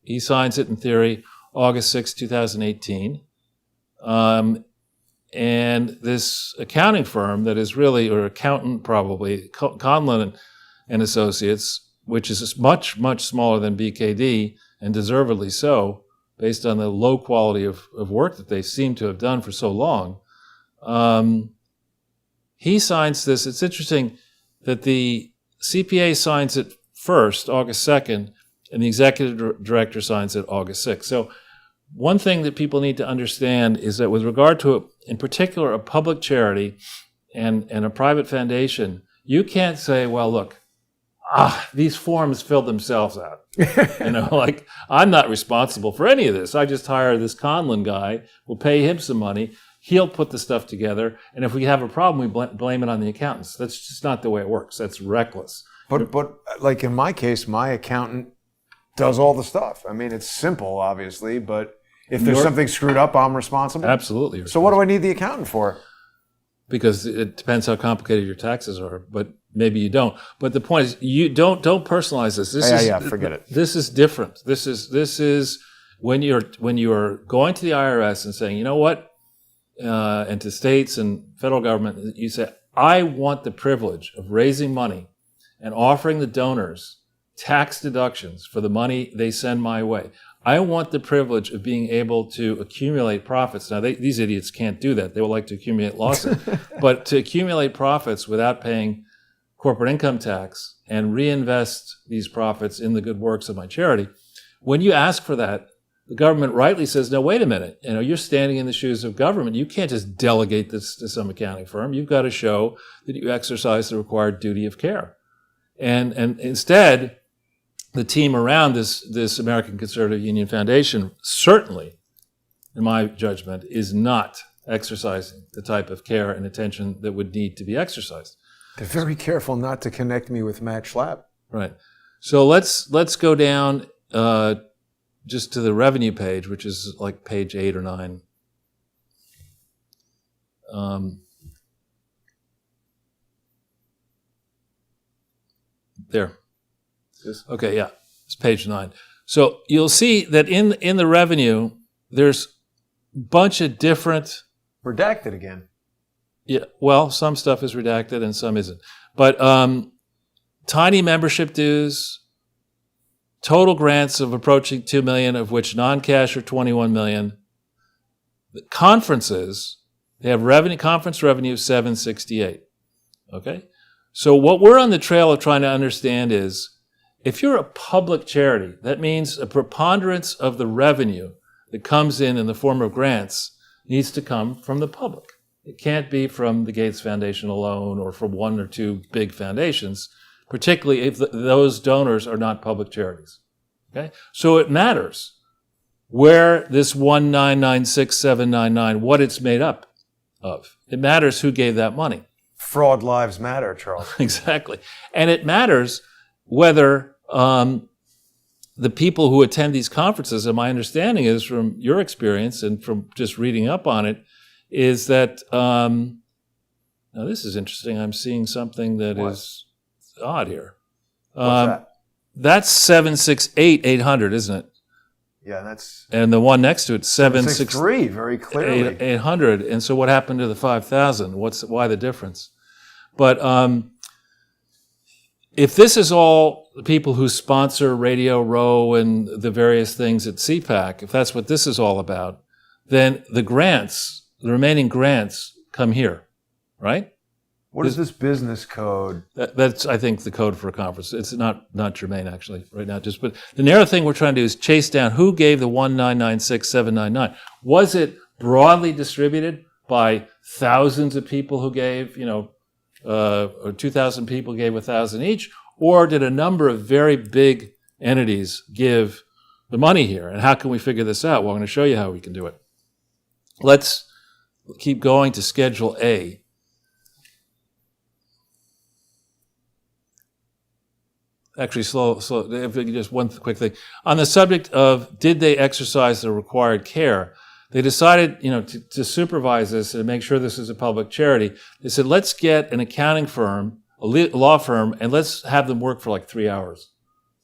[SPEAKER 2] he signs it in theory August 6, 2018. And this accounting firm that is really, or accountant probably, Conlon and Associates, which is much, much smaller than BKD, and deservedly so, based on the low quality of work that they seem to have done for so long. He signs this. It's interesting that the CPA signs it first, August 2nd, and the executive director signs it August 6th. So one thing that people need to understand is that with regard to, in particular, a public charity and a private foundation, you can't say, well, look, these forms filled themselves out. Like, I'm not responsible for any of this. I just hire this Conlon guy. We'll pay him some money. He'll put the stuff together. And if we have a problem, we blame it on the accountants. That's just not the way it works. That's reckless.
[SPEAKER 1] But like in my case, my accountant does all the stuff. I mean, it's simple, obviously, but if there's something screwed up, I'm responsible.
[SPEAKER 2] Absolutely.
[SPEAKER 1] So what do I need the accountant for?
[SPEAKER 2] Because it depends how complicated your taxes are, but maybe you don't. But the point is, you don't personalize this.
[SPEAKER 1] Forget it.
[SPEAKER 2] This is different. This is when you're going to the IRS and saying, you know what, and to states and federal government, you say, I want the privilege of raising money and offering the donors tax deductions for the money they send my way. I want the privilege of being able to accumulate profits. Now, these idiots can't do that. They would like to accumulate losses. But to accumulate profits without paying corporate income tax and reinvest these profits in the good works of my charity, when you ask for that, the government rightly says, no, wait a minute. You're standing in the shoes of government. You can't just delegate this to some accounting firm. You've got to show that you exercise the required duty of care. And instead, the team around this American Conservative Union Foundation certainly, in my judgment, is not exercising the type of care and attention that would need to be exercised.
[SPEAKER 1] They're very careful not to connect me with Matt Schlapp. Right.
[SPEAKER 2] So let's go down just to the revenue page, which is like page 8 or 9. There.
[SPEAKER 1] Yes.
[SPEAKER 2] Okay, yeah. It's page 9. So you'll see that in the revenue, there's a bunch of different...
[SPEAKER 1] Redacted again.
[SPEAKER 2] Yeah, well, some stuff is redacted and some isn't. But tiny membership dues, total grants of approaching $2 million, of which non-cash are $21 million. The conferences, they have conference revenue of $768. Okay? So what we're on the trail of trying to understand is, if you're a public charity, that means a preponderance of the revenue that comes in the form of grants needs to come from the public. It can't be from the Gates Foundation alone or from one or two big foundations, particularly if those donors are not public charities. Okay? So it matters where this 1996799, what it's made up of. It matters who gave that money.
[SPEAKER 1] Fraud lives matter, Charles.
[SPEAKER 2] Exactly. And it matters whether the people who attend these conferences, and my understanding is from your experience and from just reading up on it, is that, now this is interesting. I'm seeing something that is odd here.
[SPEAKER 1] What's that?
[SPEAKER 2] That's 768,800, isn't it?
[SPEAKER 1] Yeah, that's...
[SPEAKER 2] And the one next to it, 763,
[SPEAKER 1] very clearly.
[SPEAKER 2] 800. And so what happened to the 5,000? Why the difference? But if this is all the people who sponsor Radio Row and the various things at CPAC, if that's what this is all about, then the remaining grants come here, right?
[SPEAKER 1] What is this business code?
[SPEAKER 2] That's, I think, the code for a conference. It's not germane, actually, right now. But the narrow thing we're trying to do is chase down who gave the 1996799. Was it broadly distributed by thousands of people who gave, or 2,000 people gave 1,000 each, or did a number of very big entities give the money here? And how can we figure this out? Well, I'm going to show you how we can do it. Let's keep going to Schedule A. Actually, slow. If we could just one quick thing. On the subject of did they exercise the required care, they decided, to supervise this and make sure this is a public charity. They said, let's get an accounting firm, a law firm, and let's have them work for like 3 hours.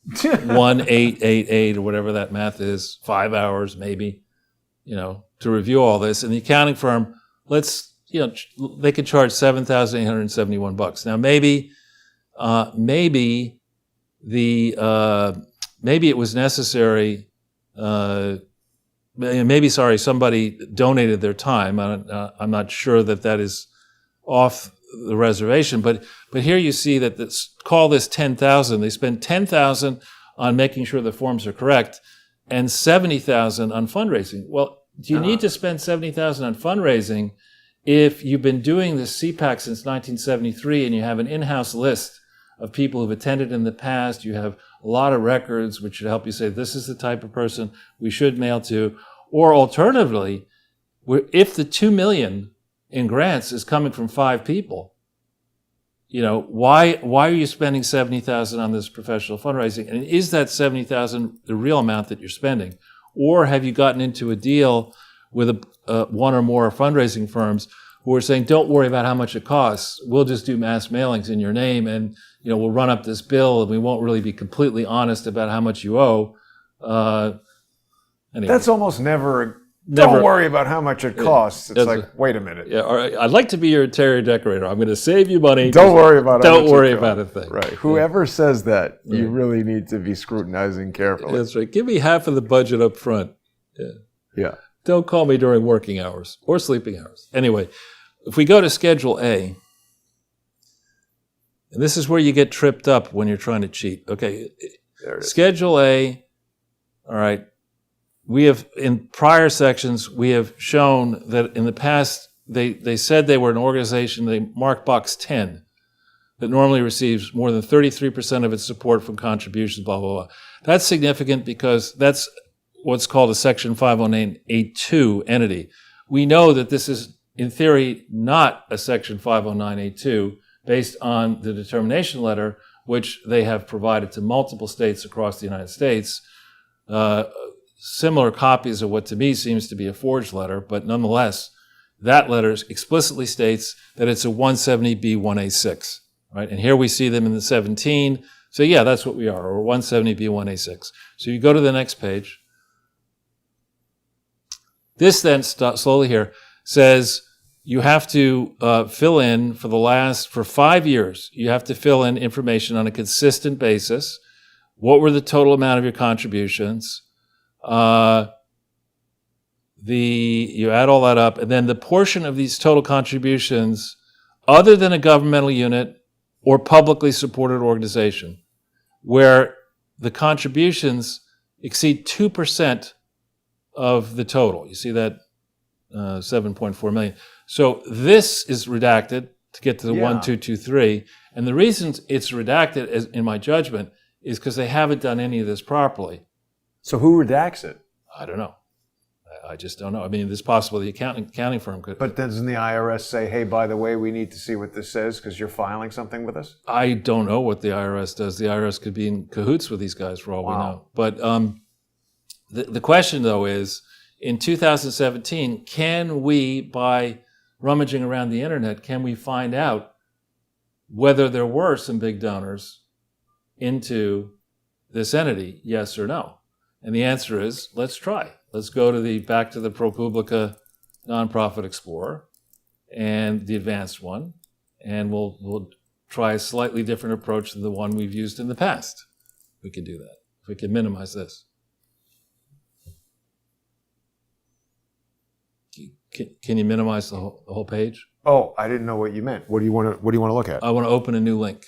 [SPEAKER 2] 1,888 or whatever that math is, 5 hours maybe, to review all this. And the accounting firm, they could charge $7,871. Now maybe it was necessary. Somebody donated their time. I'm not sure that is off the reservation, but here you see that call this 10,000. They spend 10,000 on making sure the forms are correct, and 70,000 on fundraising. Well, do you need to spend 70,000 on fundraising if you've been doing this CPAC since 1973 and you have an in-house list of people who've attended in the past? You have a lot of records which should help you say this is the type of person we should mail to. Or alternatively, if the $2 million in grants is coming from 5 people, why are you spending $70,000 on this professional fundraising? And is that $70,000 the real amount that you're spending? Or have you gotten into a deal with one or more fundraising firms who are saying, don't worry about how much it costs. We'll just do mass mailings in your name, and we'll run up this bill, and we won't really be completely honest about how much you owe. Anyway.
[SPEAKER 1] That's almost never. Don't worry about how much it costs. It's like, wait a minute.
[SPEAKER 2] Yeah, all right. I'd like to be your interior decorator. I'm going to save you money.
[SPEAKER 1] Don't worry about it.
[SPEAKER 2] Don't worry about a thing.
[SPEAKER 1] Right. Whoever says that, you really need to be scrutinizing carefully.
[SPEAKER 2] That's right. Give me half of the budget up front.
[SPEAKER 1] Yeah.
[SPEAKER 2] Don't call me during working hours or sleeping hours. Anyway, if we go to Schedule A, and this is where you get tripped up when you're trying to cheat. Okay.
[SPEAKER 1] There it is.
[SPEAKER 2] Schedule A, all right. We have, in prior sections, we have shown that in the past, they said they were an organization, they marked box 10, that normally receives more than 33% of its support from contributions, blah, blah, blah. That's significant because that's what's called a Section 509A2 entity. We know that this is, in theory, not a Section 509A2 based on the determination letter, which they have provided to multiple states across the United States. Similar copies of what to me seems to be a forged letter, but nonetheless, that letter explicitly states that it's a 170B1A6, right? And here we see them in the 17, So yeah, that's what we are, or 170B1A6. So you go to the next page. This then, slowly here, says you have to fill in for 5 years, you have to fill in information on a consistent basis. What were the total amount of your contributions? You add all that up, and then the portion of these total contributions, other than a governmental unit or publicly supported organization, where the contributions exceed 2% of the total. You see that 7.4 million. So this is redacted to get to the 1223. And the reason it's redacted, in my judgment, is because they haven't done any of this properly.
[SPEAKER 1] So who redacts it?
[SPEAKER 2] I don't know. I just don't know. I mean, it's possible the accounting firm could.
[SPEAKER 1] But doesn't the IRS say, hey, by the way, we need to see what this says because you're filing something with us?
[SPEAKER 2] I don't know what the IRS does. The IRS could be in cahoots with these guys for all we know. But the question, though, is in 2017, can we, by rummaging around the internet, can we find out whether there were some big donors into this entity, yes or no? And the answer is, let's try. Let's go to back to the ProPublica Nonprofit Explorer and the advanced one, and we'll try a slightly different approach than the one we've used in the past. We can do that. If we can minimize this. Can you minimize the whole page?
[SPEAKER 1] Oh, I didn't know what you meant. What do you want to look at?
[SPEAKER 2] I want to open a new link.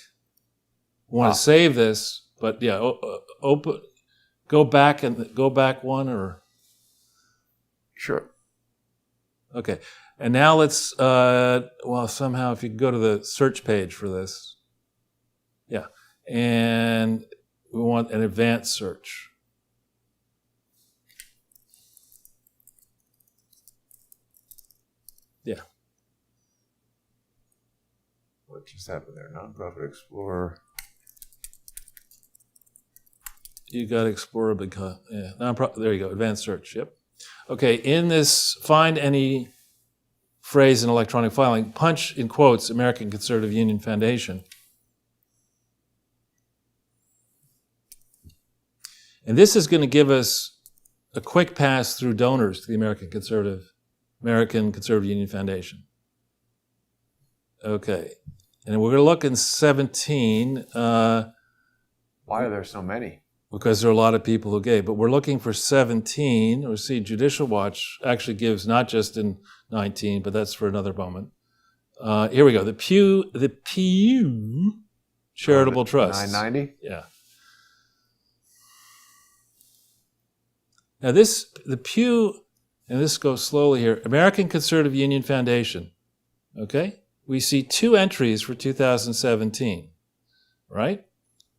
[SPEAKER 2] I want to save this, but yeah, open. Go back one or.
[SPEAKER 1] Sure.
[SPEAKER 2] Okay, and now let's. Somehow, if you go to the search page for this, yeah, and we want an advanced search. Yeah.
[SPEAKER 1] What just happened there? Nonprofit Explorer.
[SPEAKER 2] You got to explore a big, there you go, advanced search, yep. Okay, in this, find any phrase in electronic filing, punch in quotes, American Conservative Union Foundation. And this is going to give us a quick pass through donors to the American Conservative Union Foundation. Okay, and we're going to look in 17.
[SPEAKER 1] Why are there so many?
[SPEAKER 2] Because there are a lot of people who gave. But we're looking for 17. We'll see, Judicial Watch actually gives not just in 19, but that's for another moment. Here we go. The Pew Charitable Trust.
[SPEAKER 1] 990?
[SPEAKER 2] Yeah. Now the Pew, and this goes slowly here, American Conservative Union Foundation. Okay? We see 2 entries for 2017, right?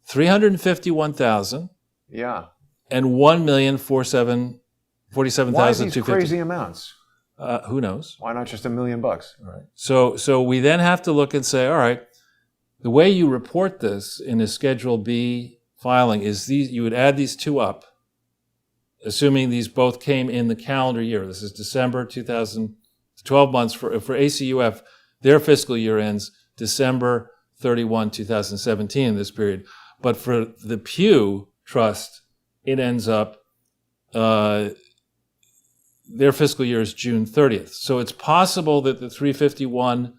[SPEAKER 2] 351,000.
[SPEAKER 1] Yeah.
[SPEAKER 2] And 1,047,250.
[SPEAKER 1] Why these crazy amounts?
[SPEAKER 2] Who knows?
[SPEAKER 1] Why not just $1 million? All
[SPEAKER 2] right. So we then have to look and say, all right, the way you report this in a Schedule B filing is you would add these 2 up, assuming these both came in the calendar year. This is December 12 months for ACUF. Their fiscal year ends December 31, 2017 in this period. But for the Pew Trust, it ends up, their fiscal year is June 30th. So it's possible that the 351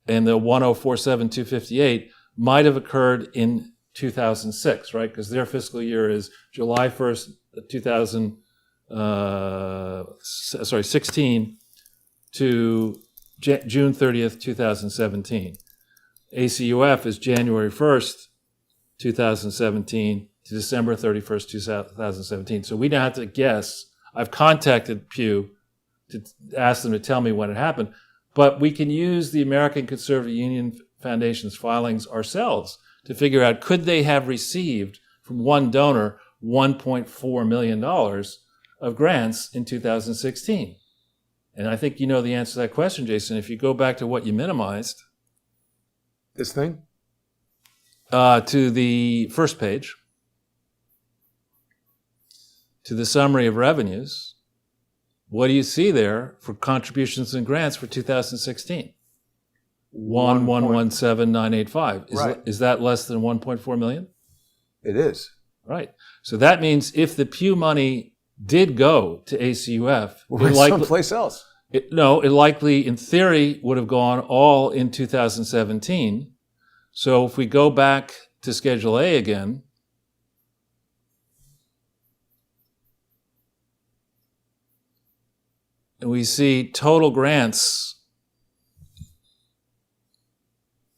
[SPEAKER 2] and the 1,047,258 might have occurred in 2006, right? Because their fiscal year is July 1st, 16 to June 30th, 2017. ACUF is January 1st, 2017 to December 31st, 2017. So we don't have to guess. I've contacted Pew to ask them to tell me when it happened, but we can use the American Conservative Union Foundation's filings ourselves to figure out, could they have received from one donor $1.4 million of grants in 2016? And I think you know the answer to that question, Jason. If you go back to what you minimized.
[SPEAKER 1] This thing?
[SPEAKER 2] To the first page, to the summary of revenues, what do you see there for contributions and grants for 2016? 1,117,985. Is that less than 1.4 million?
[SPEAKER 1] It is.
[SPEAKER 2] Right. So that means if the Pew money did go to ACUF,
[SPEAKER 1] Someplace else.
[SPEAKER 2] It likely, in theory, would have gone all in 2017. So if we go back to Schedule A again, and we see total grants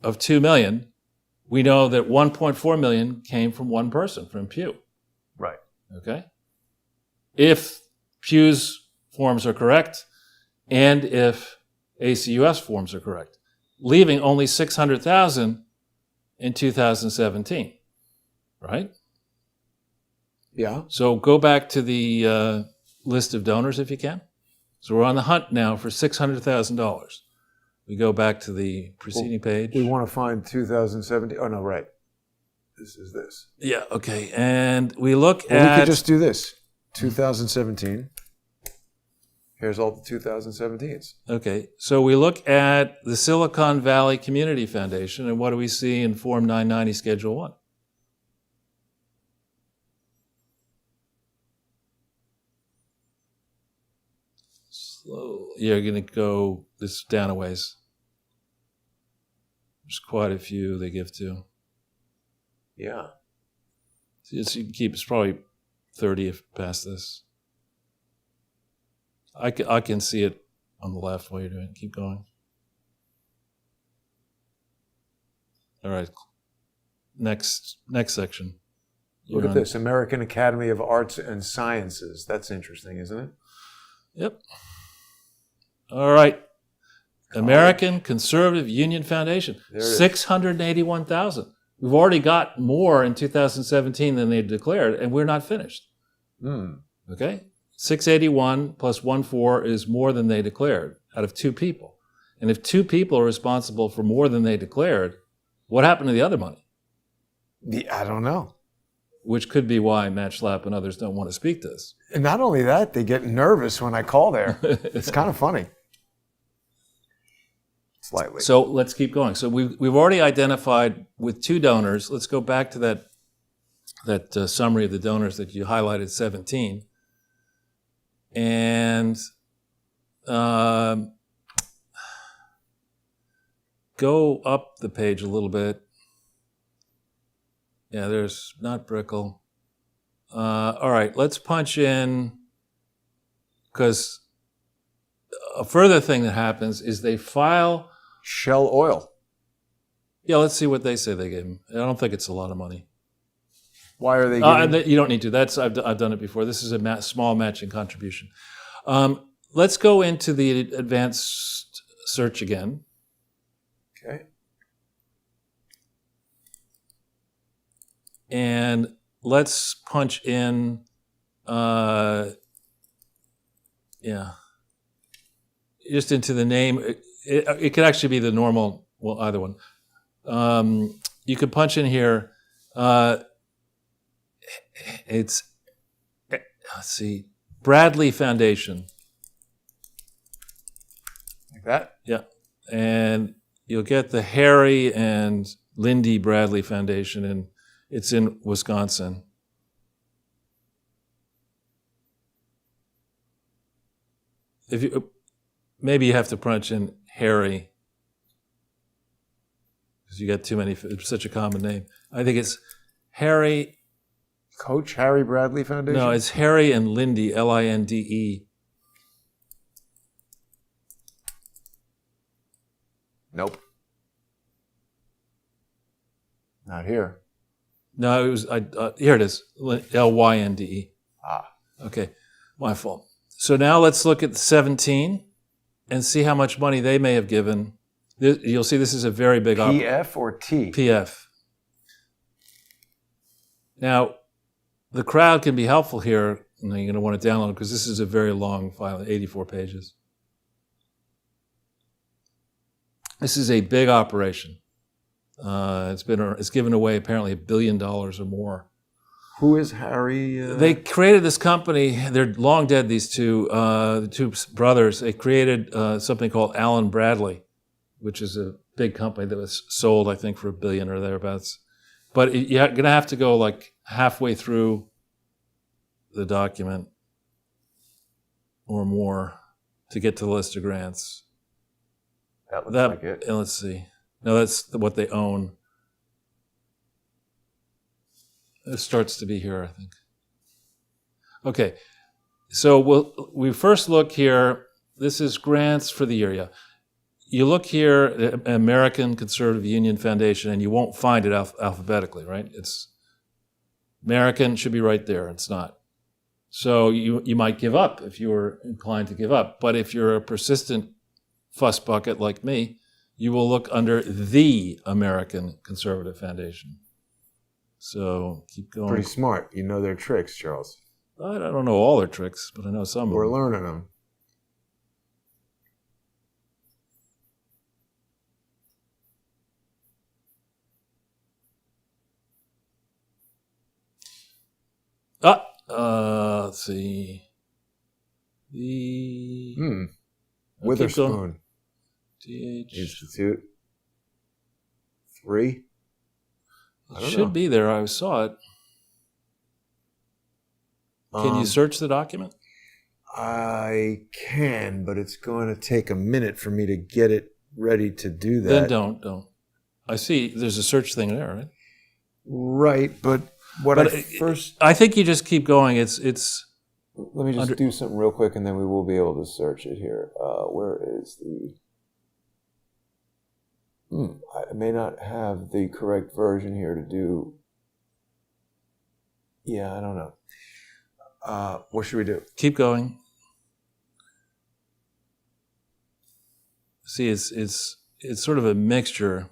[SPEAKER 2] of $2 million, we know that $1.4 million came from one person, from Pew.
[SPEAKER 1] Right.
[SPEAKER 2] Okay? If Pew's forms are correct, and if ACUS forms are correct, leaving only $600,000 in 2017, right?
[SPEAKER 1] Yeah.
[SPEAKER 2] So go back to the list of donors if you can. So we're on the hunt now for $600,000. We go back to the preceding page.
[SPEAKER 1] We want to find 2017. Oh, no, right. This is this.
[SPEAKER 2] Yeah, okay. And we look at...
[SPEAKER 1] We could just do this. 2017. Here's all the 2017s.
[SPEAKER 2] Okay, so we look at the Silicon Valley Community Foundation, and what do we see in Form 990 Schedule 1? Slow. You're going to go this down a ways. There's quite a few they give to.
[SPEAKER 1] Yeah.
[SPEAKER 2] So you can keep, it's probably 30 if past this. I can see it on the left while you're doing it. Keep going. All right. Next section.
[SPEAKER 1] Look at this. American Academy of Arts and Sciences. That's interesting, isn't it?
[SPEAKER 2] Yep. All right. American Conservative Union Foundation. 681,000. We've already got more in 2017 than they declared, and we're not finished. Okay? 681 plus 14 is more than they declared out of two people. And if two people are responsible for more than they declared, what happened to the other money?
[SPEAKER 1] I don't know.
[SPEAKER 2] Which could be why Matt Schlapp and others don't want to speak to us.
[SPEAKER 1] And not only that, they get nervous when I call there. It's kind of funny. Slightly.
[SPEAKER 2] So let's keep going. So we've already identified with two donors. Let's go back to that summary of the donors that you highlighted, 17. And go up the page a little bit. Yeah, there's not Brickell. All right, let's punch in, because a further thing that happens is they file...
[SPEAKER 1] Shell Oil.
[SPEAKER 2] Yeah, let's see what they say they gave him. I don't think it's a lot of money.
[SPEAKER 1] Why are they giving...
[SPEAKER 2] You don't need to. I've done it before. This is a small matching contribution. Let's go into the advanced search again.
[SPEAKER 1] Okay.
[SPEAKER 2] And let's punch in, just into the name. It could actually be the normal, well, either one. You could punch in here, let's see, Bradley Foundation.
[SPEAKER 1] Like that?
[SPEAKER 2] Yeah. And you'll get the Harry and Lindy Bradley Foundation, and it's in Wisconsin. Maybe you have to punch in Harry, because you got too many. It's such a common name. I think it's Harry.
[SPEAKER 1] Coach Harry Bradley Foundation?
[SPEAKER 2] No, it's Harry and Lindy, Linde.
[SPEAKER 1] Nope. Not here.
[SPEAKER 2] No, it was. Here it is. Lynde. Okay, my fault. So now let's look at 17 and see how much money they may have given. You'll see this is a very big...
[SPEAKER 1] PF or T?
[SPEAKER 2] PF. Now, the crowd can be helpful here. You're going to want to download it because this is a very long file, 84 pages. This is a big operation. It's given away apparently $1 billion or more.
[SPEAKER 1] Who is Harry?
[SPEAKER 2] They created this company. They're long dead, these two, the two brothers. They created something called Allen Bradley, which is a big company that was sold, I think, for $1 billion or thereabouts. But you're going to have to go like halfway through the document or more to get to the list of grants.
[SPEAKER 1] That looks like it.
[SPEAKER 2] Let's see. No, that's what they own. It starts to be here, I think. Okay, so we first look here. This is grants for the year. Yeah. You look here, American Conservative Union Foundation, and you won't find it alphabetically, right? It's American, should be right there. It's not. So you might give up if you were inclined to give up. But if you're a persistent fuss bucket like me, you will look under the American Conservative Foundation. So keep going.
[SPEAKER 1] Pretty smart. You know their tricks, Charles.
[SPEAKER 2] I don't know all their tricks, but I know some of them.
[SPEAKER 1] We're learning them.
[SPEAKER 2] Let's see.
[SPEAKER 1] Witherspoon.
[SPEAKER 2] DH.
[SPEAKER 1] Institute. 3.
[SPEAKER 2] It should be there. I saw it. Can you search the document?
[SPEAKER 1] I can, but it's going to take a minute for me to get it ready to do that.
[SPEAKER 2] Then don't. I see there's a search thing there, right?
[SPEAKER 1] Right, but
[SPEAKER 2] I think you just keep going. It's.
[SPEAKER 1] Let me just do something real quick, and then we will be able to search it here. Where is the? I may not have the correct version here to do. Yeah, I don't know. What should we do?
[SPEAKER 2] Keep going. See, it's sort of a mixture.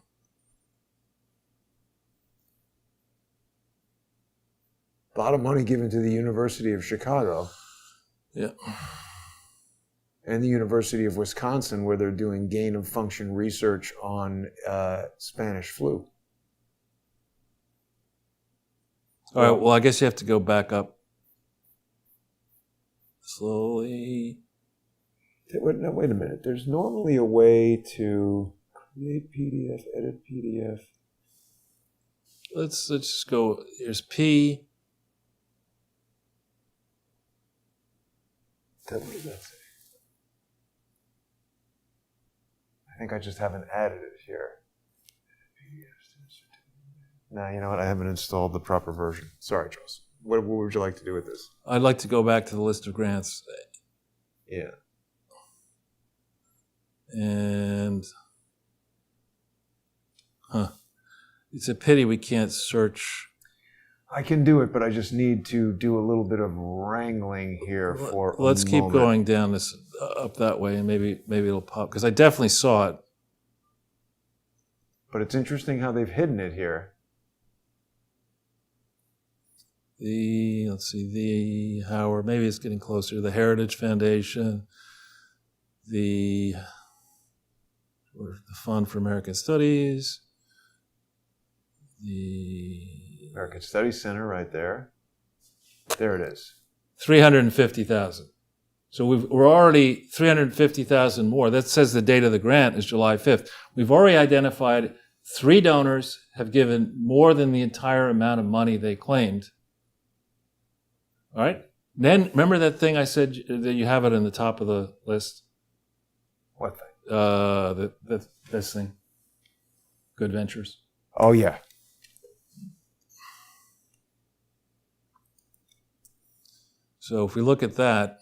[SPEAKER 1] A lot of money given to the University of Chicago.
[SPEAKER 2] Yeah.
[SPEAKER 1] And the University of Wisconsin, where they're doing gain-of-function research on Spanish flu.
[SPEAKER 2] All right, well, I guess you have to go back up slowly.
[SPEAKER 1] No, wait a minute. There's normally a way to create PDF, edit PDF.
[SPEAKER 2] Let's just go. Here's P.
[SPEAKER 1] What does that say? I think I just haven't added it here. No, you know what? I haven't installed the proper version. Sorry, Charles. What would you like to do with this?
[SPEAKER 2] I'd like to go back to the list of grants.
[SPEAKER 1] Yeah.
[SPEAKER 2] And, it's a pity we can't search.
[SPEAKER 1] I can do it, but I just need to do a little bit of wrangling here for
[SPEAKER 2] Let's keep going down this, up that way, and maybe it'll pop, because I definitely saw it.
[SPEAKER 1] But it's interesting how they've hidden it here.
[SPEAKER 2] The Howard, maybe it's getting closer. The Heritage Foundation, the Fund for American Studies, the
[SPEAKER 1] American Studies Center right there. There it is.
[SPEAKER 2] 350,000. So we're already 350,000 more. That says the date of the grant is July 5th. We've already identified 3 donors have given more than the entire amount of money they claimed. All right. Then remember that thing I said that you have it in the top of the list?
[SPEAKER 1] What thing?
[SPEAKER 2] This thing. Good Ventures.
[SPEAKER 1] Oh, yeah.
[SPEAKER 2] So if we look at that,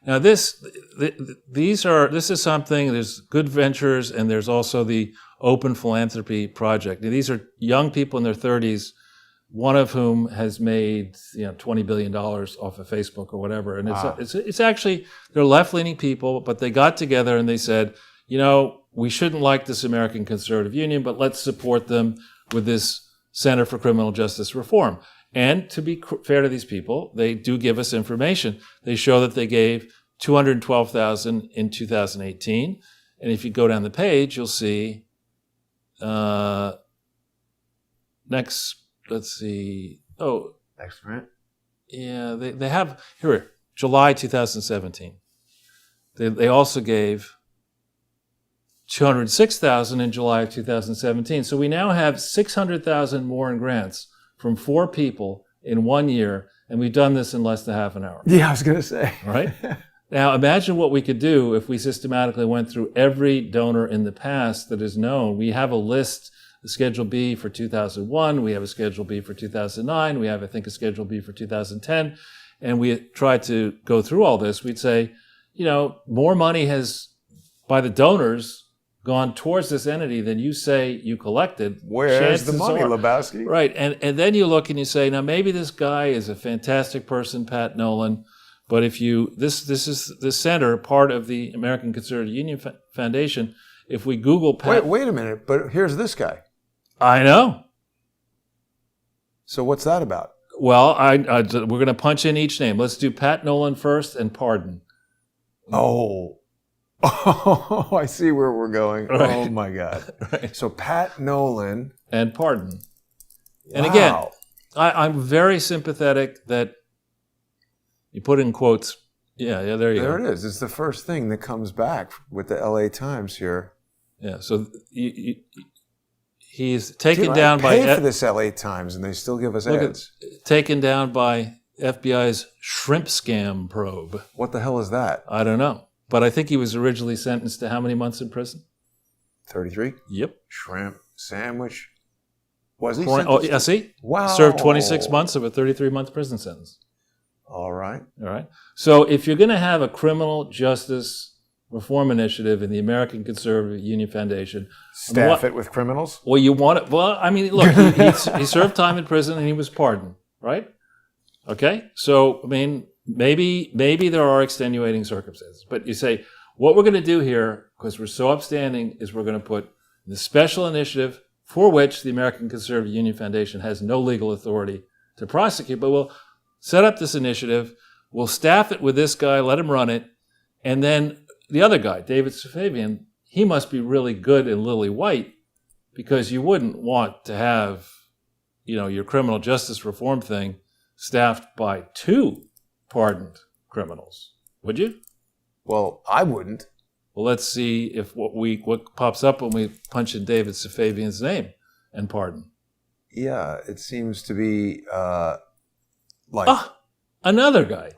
[SPEAKER 2] now this is something. There's Good Ventures, and there's also the Open Philanthropy Project. Now, these are young people in their 30s, one of whom has made $20 billion off of Facebook or whatever. And it's actually, they're left-leaning people, but they got together and they said, we shouldn't like this American Conservative Union, but let's support them with this Center for Criminal Justice Reform. And to be fair to these people, they do give us information. They show that they gave $212,000 in 2018. And if you go down the page, you'll see next, let's see. Oh,
[SPEAKER 1] next grant.
[SPEAKER 2] Yeah, they have here, July 2017. They also gave $206,000 in July of 2017. So we now have $600,000 more in grants from 4 people in 1 year, and we've done this in less than half an hour.
[SPEAKER 1] Yeah, I was going to say.
[SPEAKER 2] Right? Now, imagine what we could do if we systematically went through every donor in the past that is known. We have a list, a Schedule B for 2001. We have a Schedule B for 2009. We have, I think, a Schedule B for 2010. And we tried to go through all this. We'd say, more money has, by the donors, gone towards this entity than you say you collected.
[SPEAKER 1] Where's the money, Lebowski?
[SPEAKER 2] Right. And then you look and you say, now maybe this guy is a fantastic person, Pat Nolan, but if this is the center, part of the American Conservative Union Foundation. If we Google Pat...
[SPEAKER 1] Wait a minute, but here's this guy.
[SPEAKER 2] I know.
[SPEAKER 1] So what's that about?
[SPEAKER 2] Well, we're going to punch in each name. Let's do Pat Nolan first and Pardon.
[SPEAKER 1] Oh, I see where we're going.
[SPEAKER 2] Right.
[SPEAKER 1] Oh, my God.
[SPEAKER 2] Right.
[SPEAKER 1] So Pat Nolan.
[SPEAKER 2] And Pardon. And
[SPEAKER 1] Wow.
[SPEAKER 2] again, I'm very sympathetic that you put in quotes. Yeah, there you go.
[SPEAKER 1] There it is. It's the first thing that comes back with the LA Times here.
[SPEAKER 2] Yeah, so he's taken
[SPEAKER 1] Dude,
[SPEAKER 2] down by...
[SPEAKER 1] I pay for this LA Times, and they still give us ads.
[SPEAKER 2] Taken down by FBI's shrimp scam probe.
[SPEAKER 1] What the hell is that?
[SPEAKER 2] I don't know. But I think he was originally sentenced to how many months in prison?
[SPEAKER 1] 33?
[SPEAKER 2] Yep.
[SPEAKER 1] Shrimp sandwich. Was he
[SPEAKER 2] Oh, yeah, see?
[SPEAKER 1] Wow.
[SPEAKER 2] Served 26 months of a 33-month prison sentence.
[SPEAKER 1] All right.
[SPEAKER 2] All right. So if you're going to have a criminal justice reform initiative in the American Conservative Union Foundation...
[SPEAKER 1] Staff it with criminals?
[SPEAKER 2] Well, you want it... Well, I mean, look, he served time in prison and he was pardoned, right? Okay? So, I mean, maybe there are extenuating circumstances. But you say, what we're going to do here, because we're so upstanding, is we're going to put the special initiative for which the American Conservative Union Foundation has no legal authority to prosecute, but we'll set up this initiative, we'll staff it with this guy, let him run it, and then the other guy, David Safavian, he must be really good and lily white, because you wouldn't want to have, your criminal justice reform thing staffed by 2 pardoned criminals, would you?
[SPEAKER 1] Well, I wouldn't.
[SPEAKER 2] Well, let's see if what pops up when we punch in David Safavian's name and pardon.
[SPEAKER 1] Yeah, it seems to be
[SPEAKER 2] another guy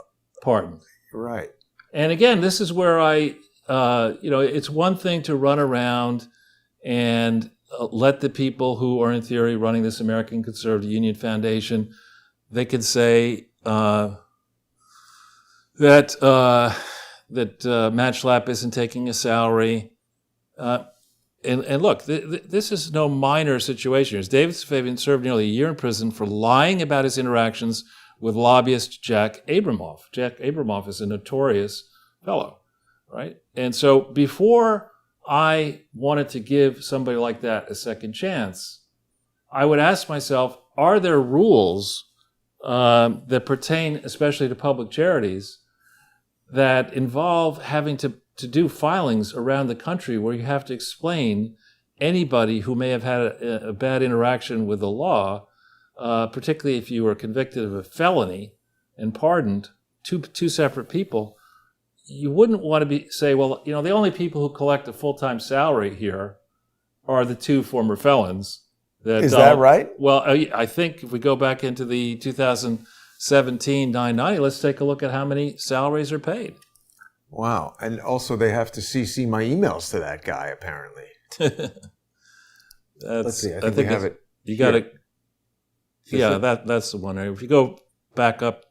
[SPEAKER 2] pardoned.
[SPEAKER 1] Right.
[SPEAKER 2] And again, this is where it's one thing to run around and let the people who are in theory running this American Conservative Union Foundation, they could say that Matt Schlapp isn't taking a salary. And look, this is no minor situation. David Safavian served nearly a year in prison for lying about his interactions with lobbyist Jack Abramoff. Jack Abramoff is a notorious fellow, right? And so before I wanted to give somebody like that a second chance, I would ask myself, are there rules that pertain especially to public charities that involve having to do filings around the country where you have to explain anybody who may have had a bad interaction with the law, particularly if you were convicted of a felony and pardoned, two separate people. You wouldn't want to say, well, the only people who collect a full-time salary here are the 2 former felons.
[SPEAKER 1] Is that right?
[SPEAKER 2] Well, I think if we go back into the 2017 990, let's take a look at how many salaries are paid.
[SPEAKER 1] Wow. And also they have to CC my emails to that guy, apparently. Let's see. I think we have it.
[SPEAKER 2] You got to... Yeah, that's the one. If you go back up,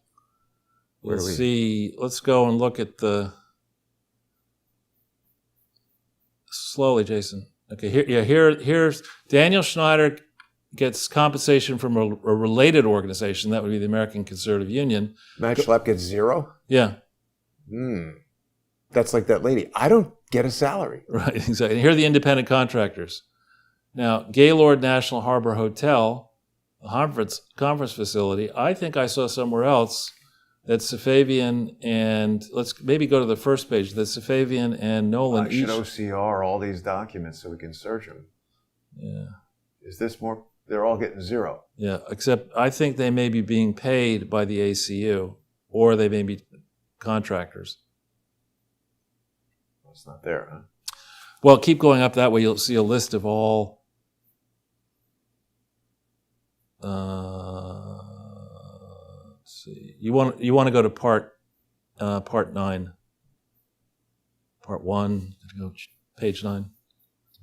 [SPEAKER 2] let's see. Let's go and look at the... Slowly, Jason. Okay, here's Daniel Schneider gets compensation from a related organization. That would be the American Conservative Union.
[SPEAKER 1] Matt Schlapp gets 0?
[SPEAKER 2] Yeah.
[SPEAKER 1] That's like that lady. I don't get a salary.
[SPEAKER 2] Right, exactly. Here are the independent contractors. Now, Gaylord National Harbor Hotel, a conference facility, I think I saw somewhere else that Safavian and, let's maybe go to the first page, that Safavian and Nolan
[SPEAKER 1] I should OCR all these documents so we can search them.
[SPEAKER 2] Yeah.
[SPEAKER 1] Is this more? They're all getting 0.
[SPEAKER 2] Yeah, except I think they may be being paid by the ACU, or they may be contractors.
[SPEAKER 1] It's not there, huh?
[SPEAKER 2] Well, keep going up that way. You'll see a list of all. see. You want to go to part 9. Part 1. Go page 9,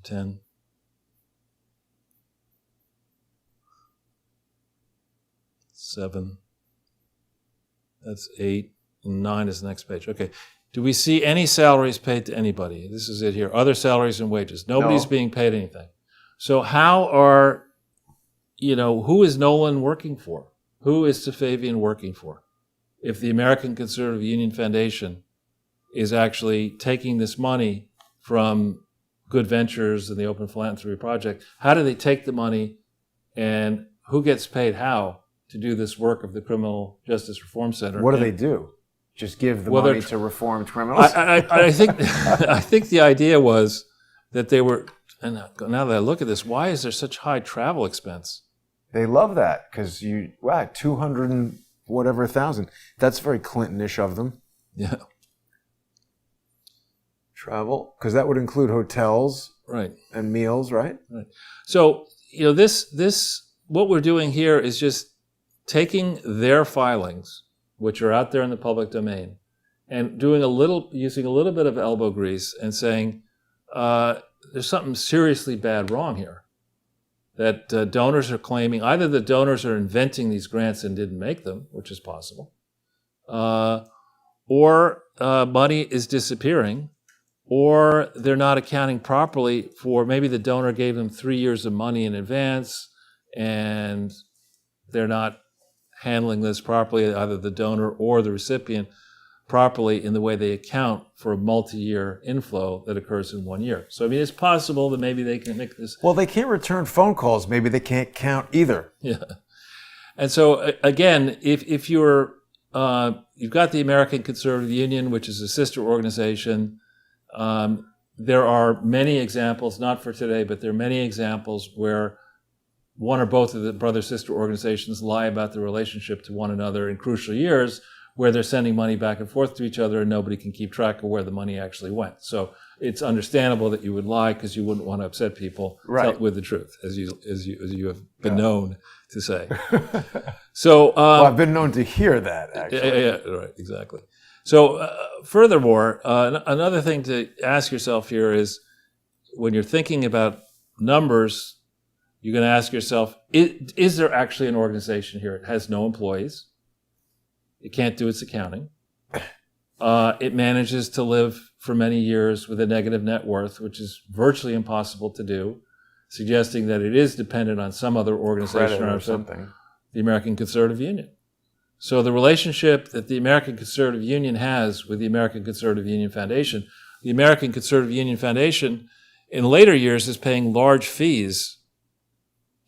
[SPEAKER 2] 10. Seven. That's 8. And 9 is the next page. Okay. Do we see any salaries paid to anybody? This is it here. Other salaries and wages. Nobody's being paid anything. So how are, who is Nolan working for? Who is Safavian working for? If the American Conservative Union Foundation is actually taking this money from Good Ventures and the Open Philanthropy Project, how do they take the money and who gets paid how to do this work of the Criminal Justice Reform Center?
[SPEAKER 1] What do they do? Just give the money to reformed criminals?
[SPEAKER 2] I think the idea was that they were, and now that I look at this, why is there such high travel expense?
[SPEAKER 1] They love that because 200 and whatever thousand. That's very Clinton-ish of them.
[SPEAKER 2] Yeah.
[SPEAKER 1] Travel, because that would include hotels,
[SPEAKER 2] right,
[SPEAKER 1] and meals, right?
[SPEAKER 2] Right. So this what we're doing here is just taking their filings, which are out there in the public domain, and using a little bit of elbow grease and saying there's something seriously bad wrong here. That donors are claiming either the donors are inventing these grants and didn't make them, which is possible, or money is disappearing, or they're not accounting properly for maybe the donor gave them 3 years of money in advance and they're not handling this properly, either the donor or the recipient, properly in the way they account for a multi-year inflow that occurs in 1 year. So, it's possible that maybe they can make this...
[SPEAKER 1] Well, they can't return phone calls. Maybe they can't count either.
[SPEAKER 2] Yeah. And so, again, if you've got the American Conservative Union, which is a sister organization, there are many examples, not for today, but there are many examples where one or both of the brother-sister organizations lie about the relationship to one another in crucial years where they're sending money back and forth to each other and nobody can keep track of where the money actually went. So it's understandable that you would lie because you wouldn't want to upset people with the truth, as you have been known to say. So
[SPEAKER 1] I've been known to hear that, actually.
[SPEAKER 2] Yeah, right, exactly. So furthermore, another thing to ask yourself here is when you're thinking about numbers, you're going to ask yourself, is there actually an organization here? It has no employees. It can't do its accounting. It manages to live for many years with a negative net worth, which is virtually impossible to do, suggesting that it is dependent on some other organization
[SPEAKER 1] or something.
[SPEAKER 2] The American Conservative Union. So the relationship that the American Conservative Union has with the American Conservative Union Foundation, the American Conservative Union Foundation in later years is paying large fees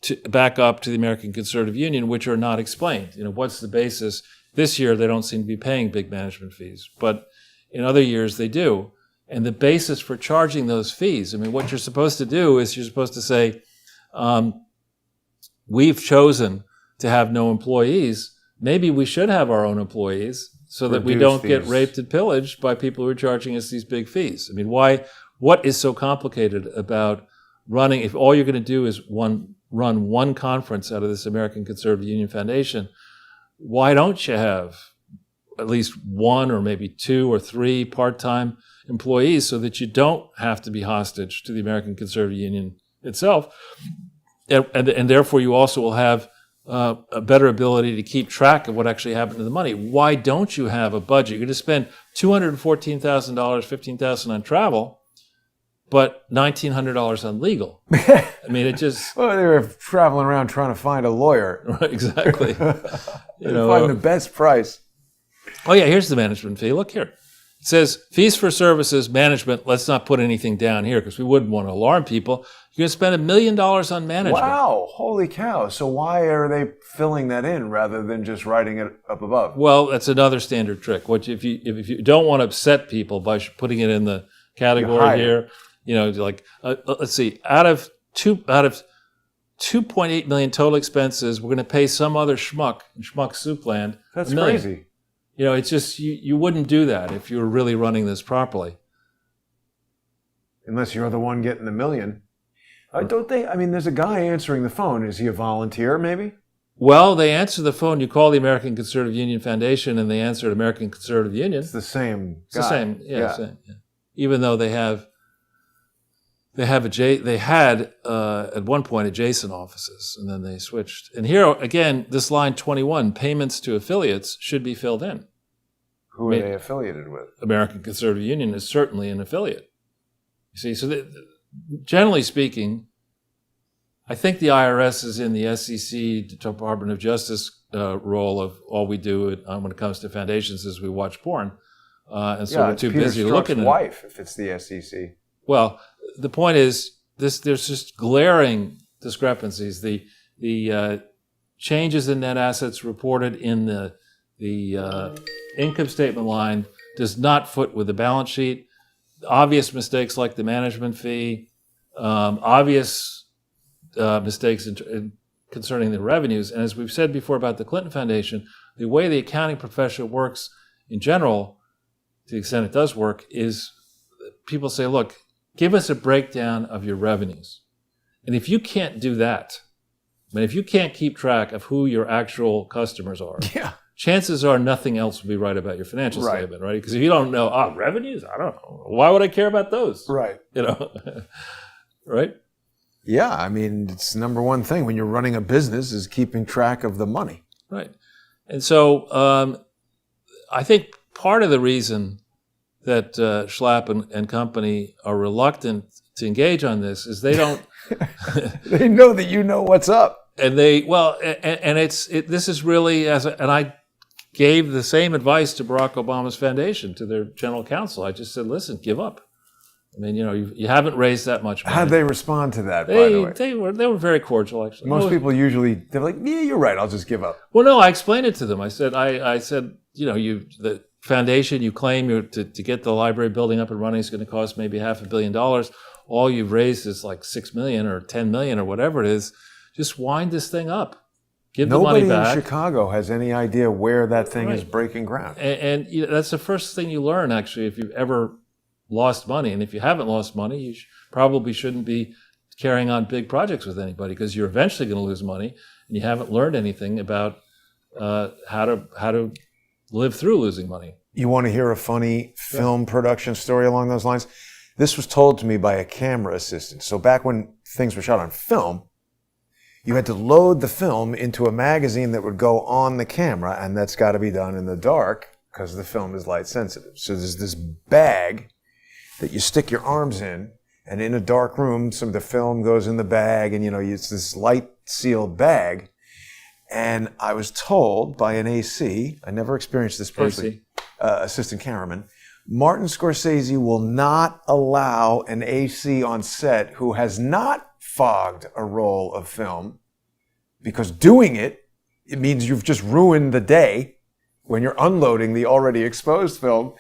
[SPEAKER 2] to back up to the American Conservative Union, which are not explained. What's the basis? This year, they don't seem to be paying big management fees, but in other years, they do. And the basis for charging those fees, what you're supposed to do is you're supposed to say, we've chosen to have no employees. Maybe we should have our own employees so that we don't get raped and pillaged by people who are charging us these big fees. What is so complicated about running, if all you're going to do is run one conference out of this American Conservative Union Foundation, why don't you have at least one or maybe 2 or 3 part-time employees so that you don't have to be hostage to the American Conservative Union itself? And therefore you also will have a better ability to keep track of what actually happened to the money. Why don't you have a budget? You're going to spend $214,000, $15,000 on travel, but $1,900 on legal. It just...
[SPEAKER 1] Well, they were traveling around trying to find a lawyer.
[SPEAKER 2] Right, exactly.
[SPEAKER 1] Find the best price.
[SPEAKER 2] Oh, yeah, here's the management fee. Look here. It says, fees for services, management. Let's not put anything down here because we wouldn't want to alarm people. You're going to spend $1 million on management.
[SPEAKER 1] Wow, holy cow. So why are they filling that in rather than just writing it up above?
[SPEAKER 2] Well, that's another standard trick. If you don't want to upset people by putting it in the category here, let's see, out of 2.8 million total expenses, we're going to pay some other schmuck in Schmuck Soup Land.
[SPEAKER 1] That's crazy.
[SPEAKER 2] It's just you wouldn't do that if you were really running this properly.
[SPEAKER 1] Unless you're the one getting the million. Don't they? There's a guy answering the phone. Is he a volunteer, maybe?
[SPEAKER 2] Well, they answer the phone. You call the American Conservative Union Foundation, and they answer at American Conservative Union.
[SPEAKER 1] It's the same guy.
[SPEAKER 2] It's the same, same, yeah. Even though they had at one point adjacent offices, and then they switched. And here again, this line 21, payments to affiliates, should be filled in.
[SPEAKER 1] Who are they affiliated with?
[SPEAKER 2] American Conservative Union is certainly an affiliate. You see, so generally speaking, I think the IRS is in the SEC, Department of Justice role of all we do when it comes to foundations is we watch porn. And so we're too busy looking at it.
[SPEAKER 1] Wife, if it's the SEC.
[SPEAKER 2] Well, the point is, there's just glaring discrepancies. The changes in net assets reported in the income statement line does not foot with the balance sheet. Obvious mistakes like the management fee, obvious mistakes concerning the revenues. And as we've said before about the Clinton Foundation, the way the accounting profession works in general, to the extent it does work, is people say, look, give us a breakdown of your revenues. And if you can't do that, if you can't keep track of who your actual customers are, chances are nothing else will be right about your financial statement, right? Because if you don't know, revenues, I don't know. Why would I care about those?
[SPEAKER 1] Right.
[SPEAKER 2] Right?
[SPEAKER 1] Yeah, I mean, it's the number one thing when you're running a business is keeping track of the money.
[SPEAKER 2] Right. And so I think part of the reason that Schlapp and company are reluctant to engage on this is they don't...
[SPEAKER 1] They know that you know what's up.
[SPEAKER 2] And this is really, and I gave the same advice to Barack Obama's foundation, to their general counsel. I just said, listen, give up. I mean, you haven't raised that much money.
[SPEAKER 1] How'd they respond to that, by the way?
[SPEAKER 2] They were very cordial, actually.
[SPEAKER 1] Most people usually, they're like, yeah, you're right, I'll just give up.
[SPEAKER 2] Well, no, I explained it to them. I said, the foundation you claim to get the library building up and running is going to cost maybe $500 million. All you've raised is like $6 million or $10 million or whatever it is. Just wind this thing up. Give the money back.
[SPEAKER 1] Nobody in Chicago has any idea where that thing is breaking ground.
[SPEAKER 2] And that's the first thing you learn, actually, if you've ever lost money. And if you haven't lost money, you probably shouldn't be carrying on big projects with anybody, because you're eventually going to lose money, and you haven't learned anything about how to live through losing money.
[SPEAKER 1] You want to hear a funny film production story along those lines? This was told to me by a camera assistant. So back when things were shot on film, you had to load the film into a magazine that would go on the camera, and that's got to be done in the dark because the film is light sensitive. So there's this bag that you stick your arms in, and in a dark room, some of the film goes in the bag, and it's this light sealed bag. And I was told by an AC, I never experienced this personally, assistant cameraman, Martin Scorsese will not allow an AC on set who has not fogged a roll of film, because doing it means you've just ruined the day when you're unloading the already exposed film.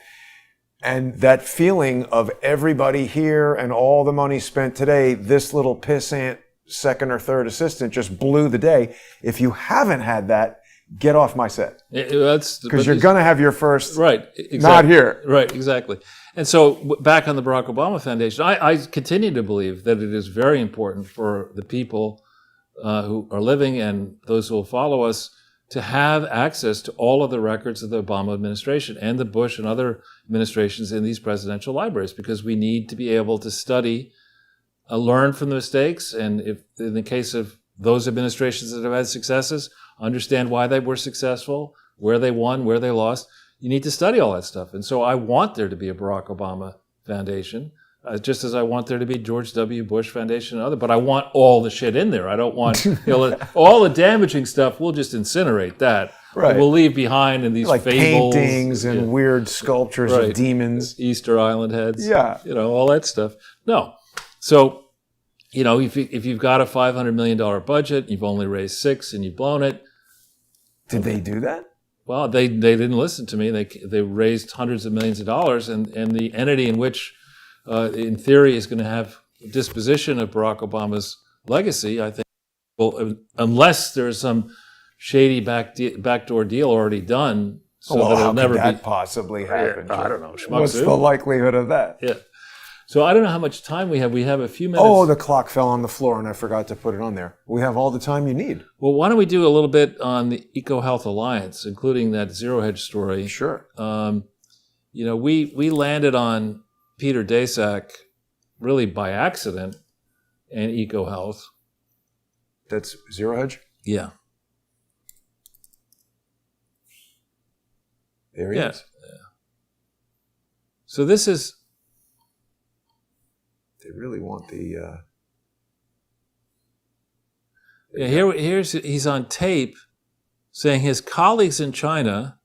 [SPEAKER 1] And that feeling of everybody here and all the money spent today, this little pissant second or third assistant just blew the day. If you haven't had that, get off my set. Because you're going to have your first, not here.
[SPEAKER 2] Right, exactly. And so back on the Barack Obama Foundation, I continue to believe that it is very important for the people who are living and those who will follow us to have access to all of the records of the Obama administration and the Bush and other administrations in these presidential libraries, because we need to be able to study, learn from the mistakes, and if in the case of those administrations that have had successes, understand why they were successful, where they won, where they lost. You need to study all that stuff. And so I want there to be a Barack Obama Foundation, just as I want there to be George W. Bush Foundation and other. But I want all the shit in there. I don't want all the damaging stuff. We'll just incinerate that.
[SPEAKER 1] Right.
[SPEAKER 2] We'll leave behind in these
[SPEAKER 1] like
[SPEAKER 2] fables,
[SPEAKER 1] paintings and weird sculptures of demons,
[SPEAKER 2] Easter Island heads.
[SPEAKER 1] Yeah,
[SPEAKER 2] all that stuff. No, so if you've got a $500 million budget, you've only raised $6 million and you've blown it.
[SPEAKER 1] Did they do that?
[SPEAKER 2] Well, they didn't listen to me. They raised hundreds of millions of dollars, and the entity in which, in theory, is going to have disposition of Barack Obama's legacy, I think, well, unless there's some shady backdoor deal already done, so that it'll never
[SPEAKER 1] could that possibly happen?
[SPEAKER 2] I don't know.
[SPEAKER 1] What's the likelihood of that?
[SPEAKER 2] Yeah. So I don't know how much time we have. We have a few minutes.
[SPEAKER 1] Oh, the clock fell on the floor and I forgot to put it on there. We have all the time you need.
[SPEAKER 2] Well, why don't we do a little bit on the EcoHealth Alliance, including that Zero Hedge story?
[SPEAKER 1] Sure.
[SPEAKER 2] We landed on Peter Daszak really by accident and EcoHealth.
[SPEAKER 1] That's Zero Hedge?
[SPEAKER 2] Yeah.
[SPEAKER 1] There he is.
[SPEAKER 2] Yeah. So this is...
[SPEAKER 1] They really want the...
[SPEAKER 2] he's on tape saying his colleagues in China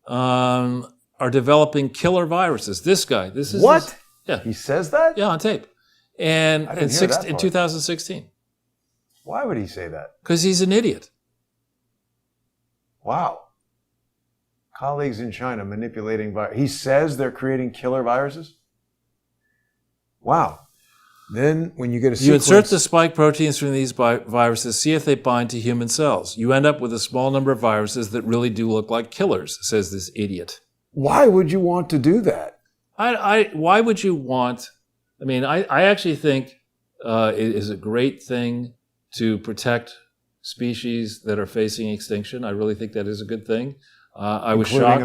[SPEAKER 2] are developing killer viruses. This guy. This is
[SPEAKER 1] What?
[SPEAKER 2] Yeah.
[SPEAKER 1] He says that?
[SPEAKER 2] Yeah, on tape. And
[SPEAKER 1] I didn't hear that
[SPEAKER 2] in
[SPEAKER 1] part.
[SPEAKER 2] 2016.
[SPEAKER 1] Why would he say that?
[SPEAKER 2] Because he's an idiot.
[SPEAKER 1] Wow. Colleagues in China manipulating He says they're creating killer viruses? Wow. Then when you get a sequence...
[SPEAKER 2] You insert the spike proteins from these viruses, see if they bind to human cells. You end up with a small number of viruses that really do look like killers, says this idiot.
[SPEAKER 1] Why would you want to do that?
[SPEAKER 2] Why would you want... I actually think it is a great thing to protect species that are facing extinction. I really think that is a good thing. I was shocked.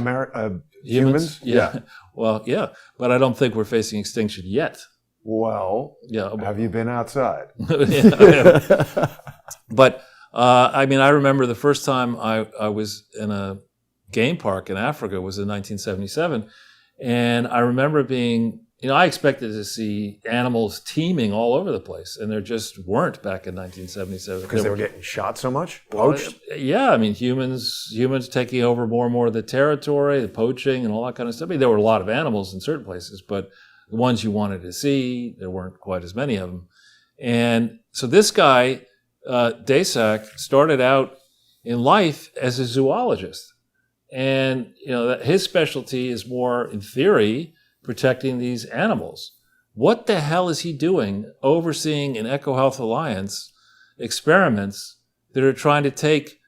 [SPEAKER 1] Humans?
[SPEAKER 2] Yeah. Well, yeah. But I don't think we're facing extinction yet.
[SPEAKER 1] Well,
[SPEAKER 2] yeah.
[SPEAKER 1] Have you been outside?
[SPEAKER 2] Yeah, but, I remember the first time I was in a game park in Africa was in 1977. And I remember being... I expected to see animals teeming all over the place, and there just weren't back in 1977.
[SPEAKER 1] Because they were getting shot so much? Poached?
[SPEAKER 2] Yeah, humans taking over more and more of the territory, the poaching and all that kind of stuff. There were a lot of animals in certain places, but the ones you wanted to see, there weren't quite as many of them. And so this guy, Daszak, started out in life as a zoologist. And, his specialty is more, in theory, protecting these animals. What the hell is he doing overseeing in EcoHealth Alliance experiments that are trying to take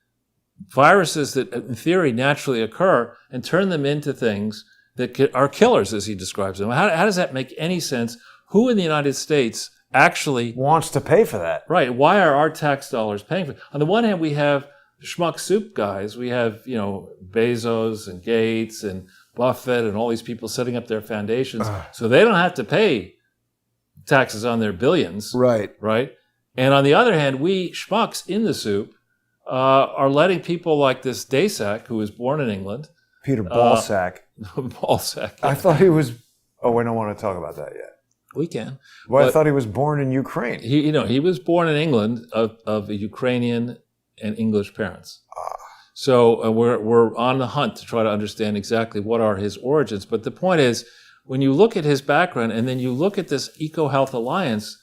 [SPEAKER 2] viruses that in theory naturally occur and turn them into things that are killers, as he describes them? How does that make any sense? Who in the United States actually
[SPEAKER 1] wants to pay for that?
[SPEAKER 2] Right. Why are our tax dollars paying for it? On the one hand, we have Schmuck soup guys. We have, Bezos and Gates and Buffett and all these people setting up their foundations so they don't have to pay taxes on their billions.
[SPEAKER 1] Right.
[SPEAKER 2] Right. And on the other hand, we schmucks in the soup are letting people like this Daszak, who was born in England.
[SPEAKER 1] Peter Ballsack.
[SPEAKER 2] Ballsack. Yeah.
[SPEAKER 1] I thought he was... Oh, we don't want to talk about that yet.
[SPEAKER 2] We can.
[SPEAKER 1] Well, I thought he was born in Ukraine.
[SPEAKER 2] He was born in England of a Ukrainian and English parents. So we're on the hunt to try to understand exactly what are his origins. But the point is, when you look at his background and then you look at this EcoHealth Alliance,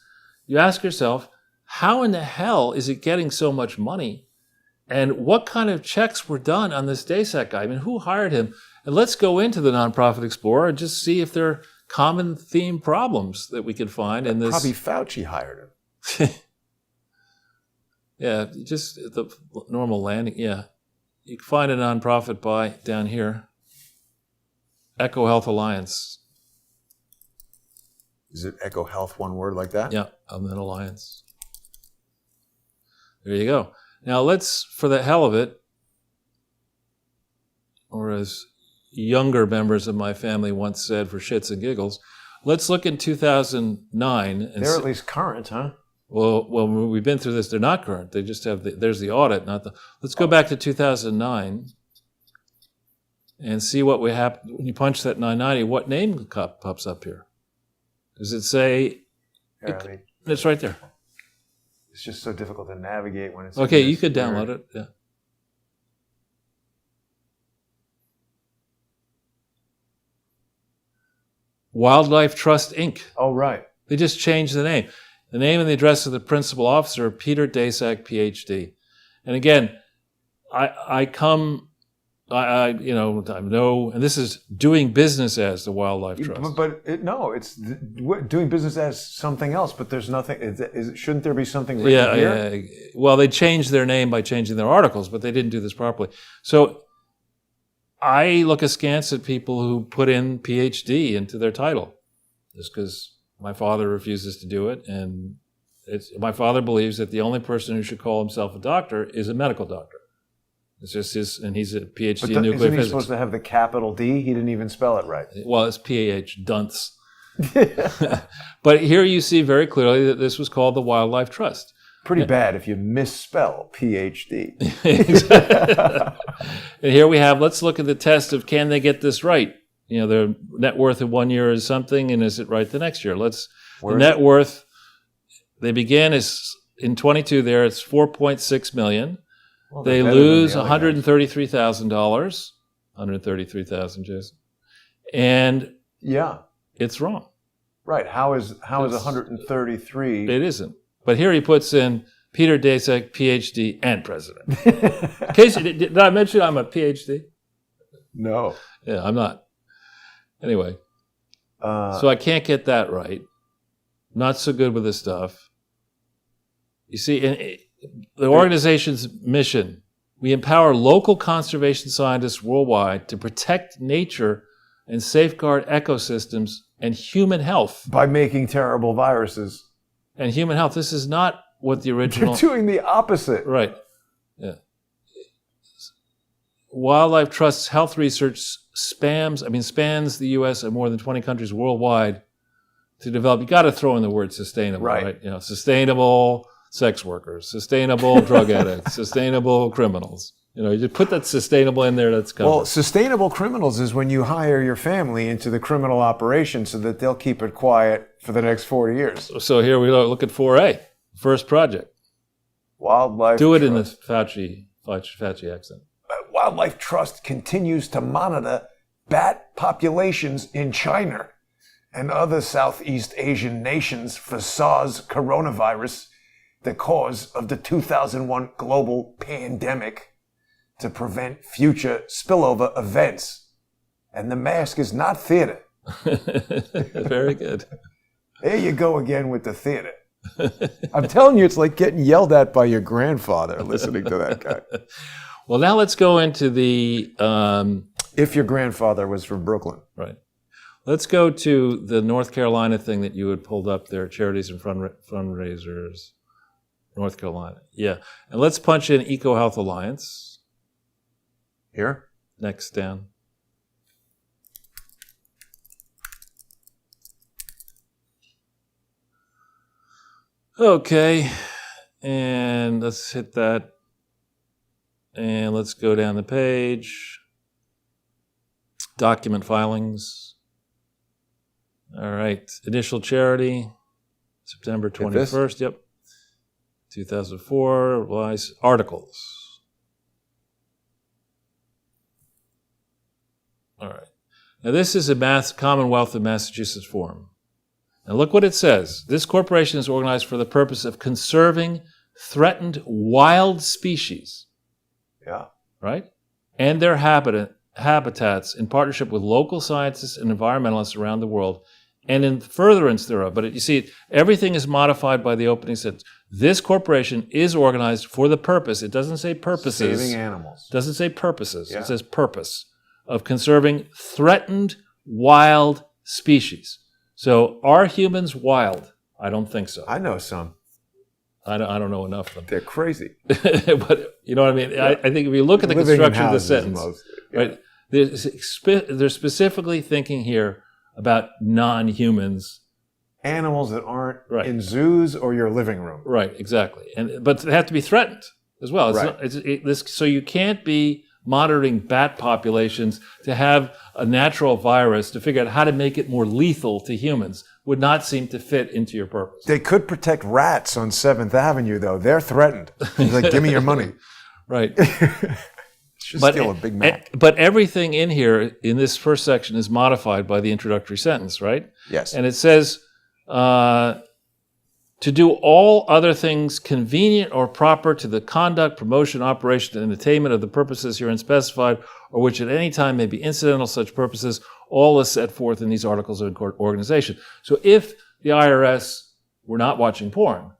[SPEAKER 2] you ask yourself, how in the hell is it getting so much money? And what kind of checks were done on this Daszak guy? Who hired him? And let's go into the Nonprofit Explorer and just see if there are common theme problems that we could find in this.
[SPEAKER 1] Probably Fauci hired him.
[SPEAKER 2] Yeah, just the normal landing. Yeah. You can find a nonprofit by down here. EcoHealth Alliance.
[SPEAKER 1] Is it EcoHealth, one word like that?
[SPEAKER 2] Yeah, and then Alliance. There you go. Now let's, for the hell of it, or as younger members of my family once said for shits and giggles, let's look in 2009. And
[SPEAKER 1] they're at least current, huh?
[SPEAKER 2] Well, we've been through this. They're not current. They just have there's the audit, not the. Let's go back to 2009 and see what we have when you punch that 990. What name pops up here? Does it say?
[SPEAKER 1] Yeah,
[SPEAKER 2] it's right there.
[SPEAKER 1] It's just so difficult to navigate when it's.
[SPEAKER 2] Okay, you could download it. Yeah. Wildlife Trust Inc.
[SPEAKER 1] Oh, right.
[SPEAKER 2] They just changed the name. The name and the address of the principal officer, Peter Daszak, PhD. And again, I know, and this is doing business as the Wildlife Trust.
[SPEAKER 1] It's doing business as something else, but there's nothing, shouldn't there be something written here?
[SPEAKER 2] Yeah. Well, they changed their name by changing their articles, but they didn't do this properly. So I look askance at people who put in PhD into their title. just because my father refuses to do it. And my father believes that the only person who should call himself a doctor is a medical doctor. It's just and he's a PhD in nuclear
[SPEAKER 1] isn't he
[SPEAKER 2] physics.
[SPEAKER 1] supposed to have the capital D? He didn't even spell it right.
[SPEAKER 2] Well, it's PAH, dunce. But here you see very clearly that this was called the Wildlife Trust.
[SPEAKER 1] Pretty bad if you misspell PhD.
[SPEAKER 2] And here we have, let's look at the test of can they get this right? Their net worth in 1 year is something, and is it right the next year? The net worth, they begin is in 22 there, it's 4.6 million. Well, they lose $133,000. $133,000, Jason. And it's wrong.
[SPEAKER 1] Right. How is 133?
[SPEAKER 2] It isn't. But here he puts in Peter Daszak, PhD and president. Casey, did I mention I'm a PhD?
[SPEAKER 1] No.
[SPEAKER 2] Yeah, I'm not. Anyway, so I can't get that right. Not so good with this stuff. You see, in the organization's mission, we empower local conservation scientists worldwide to protect nature and safeguard ecosystems and human health.
[SPEAKER 1] By making terrible viruses.
[SPEAKER 2] And human health. This is not what the original...
[SPEAKER 1] They're doing the opposite.
[SPEAKER 2] Right. Yeah. Wildlife Trust's health research spans the U.S. and more than 20 countries worldwide to develop... You got to throw in the word sustainable, right? Sustainable sex workers, sustainable drug addicts, sustainable criminals. You just put that sustainable in there, that's covered.
[SPEAKER 1] Well, sustainable criminals is when you hire your family into the criminal operation so that they'll keep it quiet for the next 40 years.
[SPEAKER 2] So here we look at 4A, first project.
[SPEAKER 1] Wildlife
[SPEAKER 2] Do it
[SPEAKER 1] Trust.
[SPEAKER 2] in the Fauci accent.
[SPEAKER 1] Wildlife Trust continues to monitor bat populations in China and other Southeast Asian nations for SARS coronavirus, the cause of the 2001 global pandemic, to prevent future spillover events. And the mask is not theater.
[SPEAKER 2] Very good.
[SPEAKER 1] There you go again with the theater. I'm telling you, it's like getting yelled at by your grandfather listening to that guy.
[SPEAKER 2] Well, now let's go into the...
[SPEAKER 1] if your grandfather was from Brooklyn.
[SPEAKER 2] Right. Let's go to the North Carolina thing that you had pulled up there, charities and fundraisers. North Carolina. Yeah. And let's punch in EcoHealth Alliance.
[SPEAKER 1] Here?
[SPEAKER 2] Next down. Okay. And let's hit that. And let's go down the page. Document filings. All right. Initial charity. September 21st. Yep. 2004. Articles. All right. Now, this is a Commonwealth of Massachusetts form. And look what it says. This corporation is organized for the purpose of conserving threatened wild species.
[SPEAKER 1] Yeah.
[SPEAKER 2] Right? And their habitats in partnership with local scientists and environmentalists around the world and in furtherance thereof. But you see, everything is modified by the opening sentence. This corporation is organized for the purpose. It doesn't say purposes.
[SPEAKER 1] Saving animals.
[SPEAKER 2] It doesn't say purposes.
[SPEAKER 1] Yeah.
[SPEAKER 2] It says purpose. Of conserving threatened wild species. So are humans wild? I don't think so.
[SPEAKER 1] I know some.
[SPEAKER 2] I don't know enough of them.
[SPEAKER 1] They're crazy.
[SPEAKER 2] But you know what I mean? Yeah. I think if you look at the construction of the sentence, mostly, right? They're specifically thinking here about non-humans.
[SPEAKER 1] Animals that aren't in zoos or your living room.
[SPEAKER 2] Right, exactly. But they have to be threatened as well. So you can't be monitoring bat populations to have a natural virus to figure out how to make it more lethal to humans would not seem to fit into your purpose.
[SPEAKER 1] They could protect rats on 7th Avenue, though. They're threatened. It's like, give me your money.
[SPEAKER 2] Right.
[SPEAKER 1] Should steal a Big Mac.
[SPEAKER 2] But everything in here, in this first section, is modified by the introductory sentence, right?
[SPEAKER 1] Yes.
[SPEAKER 2] And it says, to do all other things convenient or proper to the conduct, promotion, operation, and attainment of the purposes herein specified, or which at any time may be incidental to such purposes, all is set forth in these articles of organization. So if the IRS were not watching porn,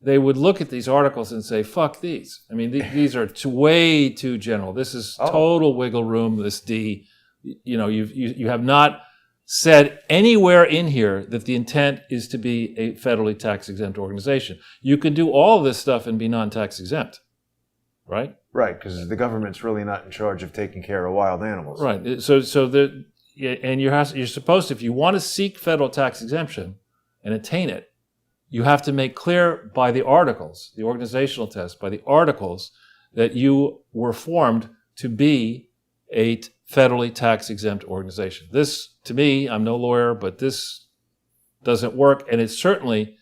[SPEAKER 2] they would look at these articles and say, fuck these. I mean, these are way too general. This is total wiggle room, this D. You have not said anywhere in here that the intent is to be a federally tax-exempt organization. You can do all of this stuff and be non-tax exempt, right?
[SPEAKER 1] Right, because the government's really not in charge of taking care of wild animals.
[SPEAKER 2] Right. And you're supposed to, if you want to seek federal tax exemption and attain it, you have to make clear by the articles, the organizational test, by the articles, that you were formed to be a federally tax-exempt organization. This, to me, I'm no lawyer, but this doesn't work, and it certainly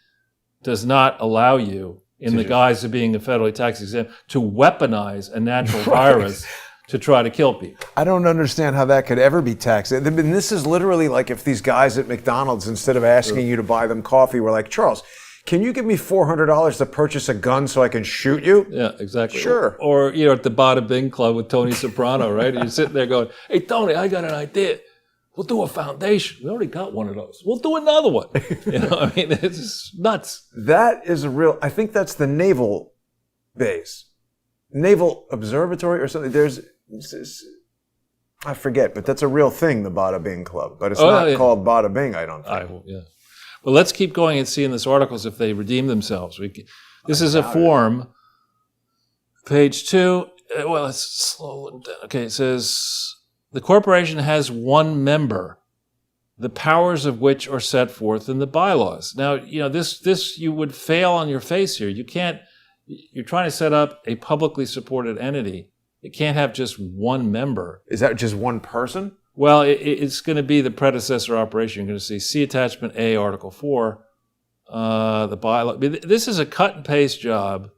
[SPEAKER 2] does not allow you, in the guise of being a federally tax-exempt, to weaponize a natural virus to try to kill people.
[SPEAKER 1] I don't understand how that could ever be taxed. And this is literally like if these guys at McDonald's, instead of asking you to buy them coffee, were like, Charles, can you give me $400 to purchase a gun so I can shoot you?
[SPEAKER 2] Yeah, exactly.
[SPEAKER 1] Sure.
[SPEAKER 2] Or at the Bada Bing Club with Tony Soprano, right? You're sitting there going, hey, Tony, I got an idea. We'll do a foundation. We already got one of those. We'll do another one. It's just nuts.
[SPEAKER 1] That is I think that's the naval base. Naval Observatory or something. I forget, but that's a real thing, the Bada Bing Club. But it's not called Bada Bing, I don't think.
[SPEAKER 2] Well, let's keep going and see in this articles if they redeem themselves. This is a form, page 2. Well, let's slow it down. Okay, it says, the corporation has one member, the powers of which are set forth in the bylaws. Now, this you would fail on your face here. You're trying to set up a publicly supported entity. It can't have just one member.
[SPEAKER 1] Is that just one person?
[SPEAKER 2] Well, it's going to be the predecessor operation. You're going to see Attachment A, Article 4, the bylaw. This is a cut and paste job.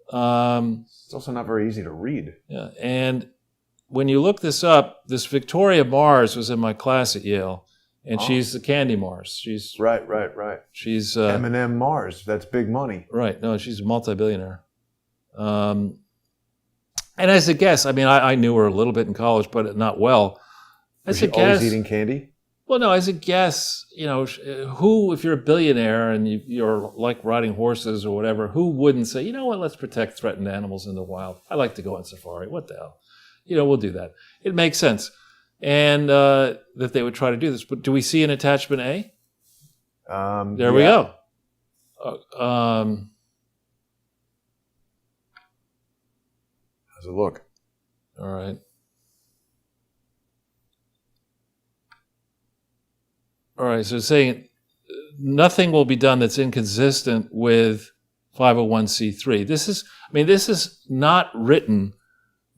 [SPEAKER 1] It's also not very easy to read.
[SPEAKER 2] Yeah, and when you look this up, this Victoria Mars was in my class at Yale, and she's the Candy Mars. She's
[SPEAKER 1] right.
[SPEAKER 2] She's
[SPEAKER 1] M&M Mars. That's big money.
[SPEAKER 2] Right. No, she's a multi-billionaire. And as a guess, I knew her a little bit in college, but not well.
[SPEAKER 1] Was she always eating candy?
[SPEAKER 2] Well, no, as a guess, who, if you're a billionaire and you're like riding horses or whatever, who wouldn't say, you know what, let's protect threatened animals in the wild. I like to go on safari. What the hell? We'll do that. It makes sense. And that they would try to do this. But do we see an Attachment A? There we go. How's
[SPEAKER 1] it look?
[SPEAKER 2] All right. All right, so it's saying nothing will be done that's inconsistent with 501c3. This is not written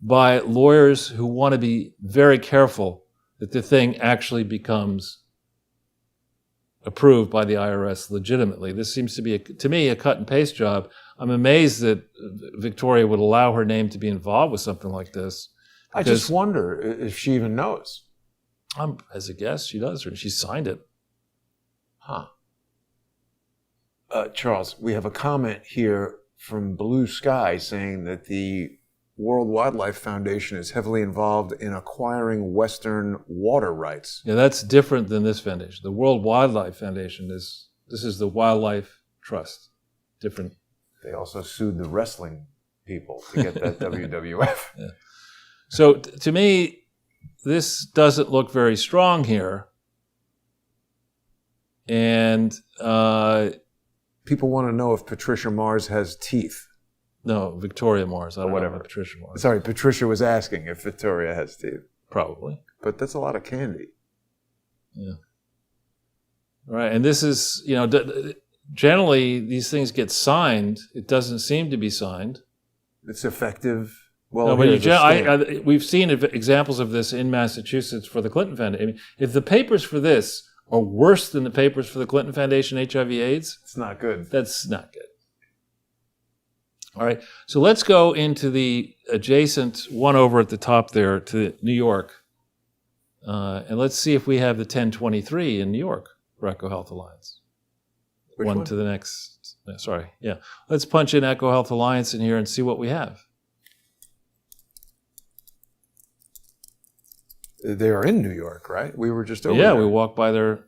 [SPEAKER 2] by lawyers who want to be very careful that the thing actually becomes approved by the IRS legitimately. This seems to be, to me, a cut and paste job. I'm amazed that Victoria would allow her name to be involved with something like this.
[SPEAKER 1] I just wonder if she even knows.
[SPEAKER 2] As a guess, she does, or she signed it.
[SPEAKER 1] Huh. Charles, we have a comment here from Blue Sky saying that the World Wildlife Foundation is heavily involved in acquiring Western water rights.
[SPEAKER 2] Yeah, that's different than this foundation. The World Wildlife Foundation this is the Wildlife Trust. Different.
[SPEAKER 1] They also sued the wrestling people to get that WWF.
[SPEAKER 2] Yeah. So to me, this doesn't look very strong here. And
[SPEAKER 1] people want to know if Patricia Mars has teeth.
[SPEAKER 2] No, Victoria Mars. I don't
[SPEAKER 1] know
[SPEAKER 2] about Patricia Mars.
[SPEAKER 1] Sorry, Patricia was asking if Victoria has teeth.
[SPEAKER 2] Probably.
[SPEAKER 1] But that's a lot of candy.
[SPEAKER 2] Yeah. Right, and this is, generally these things get signed. It doesn't seem to be signed.
[SPEAKER 1] It's effective. Well,
[SPEAKER 2] no, we've seen examples of this in Massachusetts for the Clinton Foundation. If the papers for this are worse than the papers for the Clinton Foundation HIV/AIDS,
[SPEAKER 1] it's not good.
[SPEAKER 2] That's not good. All right, so let's go into the adjacent one over at the top there to New York, and let's see if we have the 1023 in New York for EcoHealth Alliance.
[SPEAKER 1] Which one?
[SPEAKER 2] To the next. Sorry, yeah. Let's punch in EcoHealth Alliance in here and see what we have.
[SPEAKER 1] They are in New York, right? We were just over
[SPEAKER 2] there.
[SPEAKER 1] Yeah,
[SPEAKER 2] we walked by their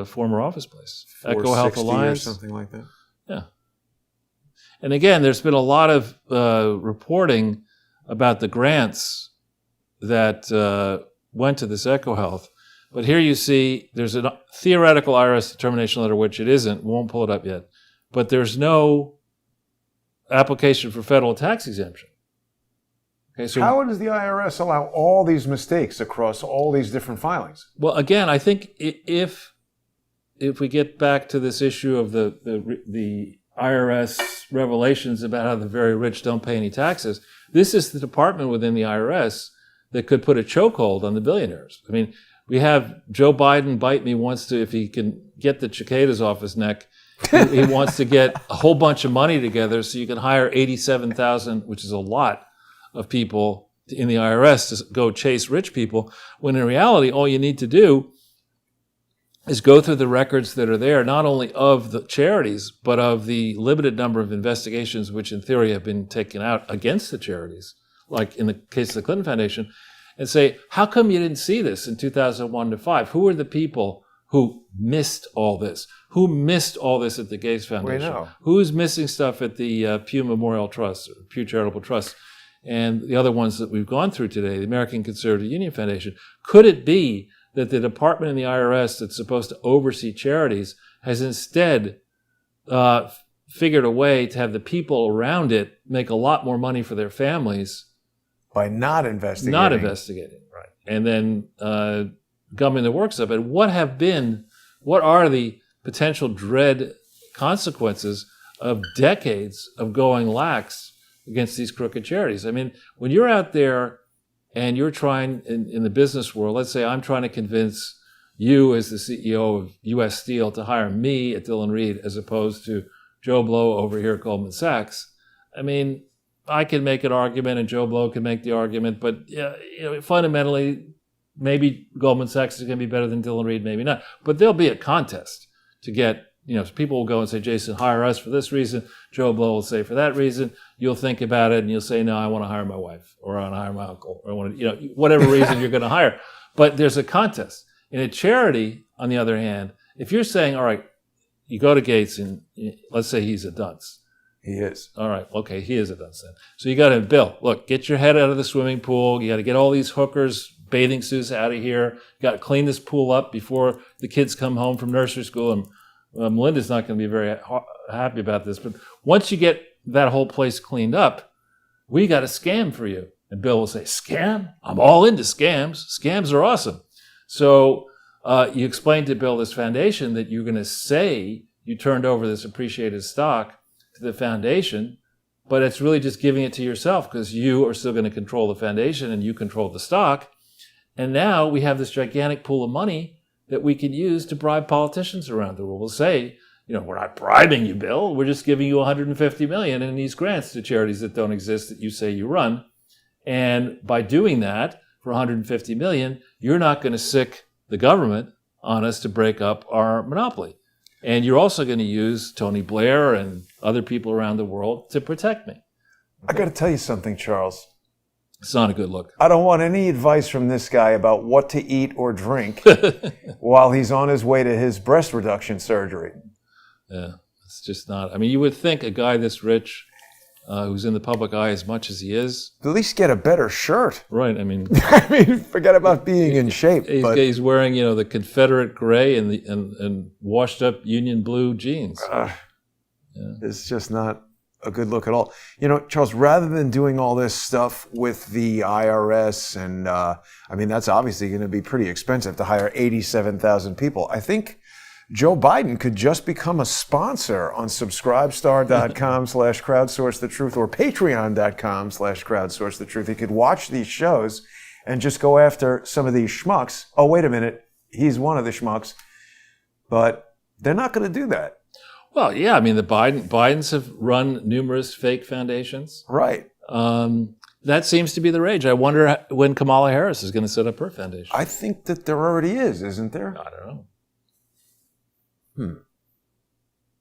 [SPEAKER 2] former office place. EcoHealth Alliance.
[SPEAKER 1] Or something like that.
[SPEAKER 2] Yeah. And again, there's been a lot of reporting about the grants that went to this EcoHealth. But here you see there's a theoretical IRS determination letter, which it isn't. We won't pull it up yet. But there's no application for federal tax exemption. Okay, so
[SPEAKER 1] how does the IRS allow all these mistakes across all these different filings?
[SPEAKER 2] Well, again, I think if we get back to this issue of the IRS revelations about how the very rich don't pay any taxes, this is the department within the IRS that could put a chokehold on the billionaires. I mean, we have Joe Biden bite me wants to, if he can get the cicadas off his neck, he wants to get a whole bunch of money together so you can hire 87,000, which is a lot of people in the IRS to go chase rich people, when in reality, all you need to do is go through the records that are there, not only of the charities, but of the limited number of investigations which in theory have been taken out against the charities, like in the case of the Clinton Foundation, and say, how come you didn't see this in 2001 to 5? Who are the people who missed all this? Who missed all this at the Gates Foundation? Who's missing stuff at the Pew Memorial Trust, or Pew Charitable Trust, and the other ones that we've gone through today, the American Conservative Union Foundation? Could it be that the department in the IRS that's supposed to oversee charities has instead figured a way to have the people around it make a lot more money for their families
[SPEAKER 1] by not investigating?
[SPEAKER 2] Not investigating, right. And then gumming the works up. And what are the potential dread consequences of decades of going lax against these crooked charities? I mean, when you're out there and you're trying in the business world, let's say I'm trying to convince you as the CEO of U.S. Steel to hire me at Dillon Read as opposed to Joe Blow over here at Goldman Sachs. I mean, I can make an argument and Joe Blow can make the argument, but fundamentally, maybe Goldman Sachs is going to be better than Dillon Read, maybe not. But there'll be a contest to get, people will go and say, Jason, hire us for this reason. Joe Blow will say for that reason. You'll think about it and you'll say, no, I want to hire my wife, or I want to hire my uncle, or I want to, whatever reason you're going to hire. But there's a contest. In a charity, on the other hand, if you're saying, all right, you go to Gates and let's say he's a dunce.
[SPEAKER 1] He is.
[SPEAKER 2] All right. Okay. He is a dunce then. So you got to, Bill, look, get your head out of the swimming pool. You got to get all these hookers, bathing suits out of here. You got to clean this pool up before the kids come home from nursery school. And Melinda's not going to be very happy about this. But once you get that whole place cleaned up, we got a scam for you. And Bill will say, scam? I'm all into scams. Scams are awesome. So you explain to Bill this foundation that you're going to say you turned over this appreciated stock to the foundation, but it's really just giving it to yourself because you are still going to control the foundation and you control the stock. And now we have this gigantic pool of money that we can use to bribe politicians around the world. We'll say, we're not bribing you, Bill. We're just giving you $150 million in these grants to charities that don't exist that you say you run. And by doing that for $150 million, you're not going to sick the government on us to break up our monopoly. And you're also going to use Tony Blair and other people around the world to protect me. Okay?
[SPEAKER 1] I got to tell you something, Charles.
[SPEAKER 2] It's not a good look.
[SPEAKER 1] I don't want any advice from this guy about what to eat or drink while he's on his way to his breast reduction surgery.
[SPEAKER 2] Yeah, it's just not. I mean, you would think a guy this rich, who's in the public eye as much as he is,
[SPEAKER 1] at least get a better shirt.
[SPEAKER 2] Right. I mean,
[SPEAKER 1] forget about being in shape.
[SPEAKER 2] He's wearing, the Confederate gray and washed up Union blue jeans.
[SPEAKER 1] It's just not a good look at all. Charles, rather than doing all this stuff with the IRS, and that's obviously going to be pretty expensive to hire 87,000 people. I think Joe Biden could just become a sponsor on subscribestar.com/crowdsourcethetruth or patreon.com/crowdsourcethetruth. He could watch these shows and just go after some of these schmucks. Oh, wait a minute. He's one of the schmucks. But they're not going to do that.
[SPEAKER 2] Well, yeah. I mean, the Bidens have run numerous fake foundations.
[SPEAKER 1] Right.
[SPEAKER 2] That seems to be the rage. I wonder when Kamala Harris is going to set up her foundation.
[SPEAKER 1] I think that there already is, isn't there?
[SPEAKER 2] I don't know.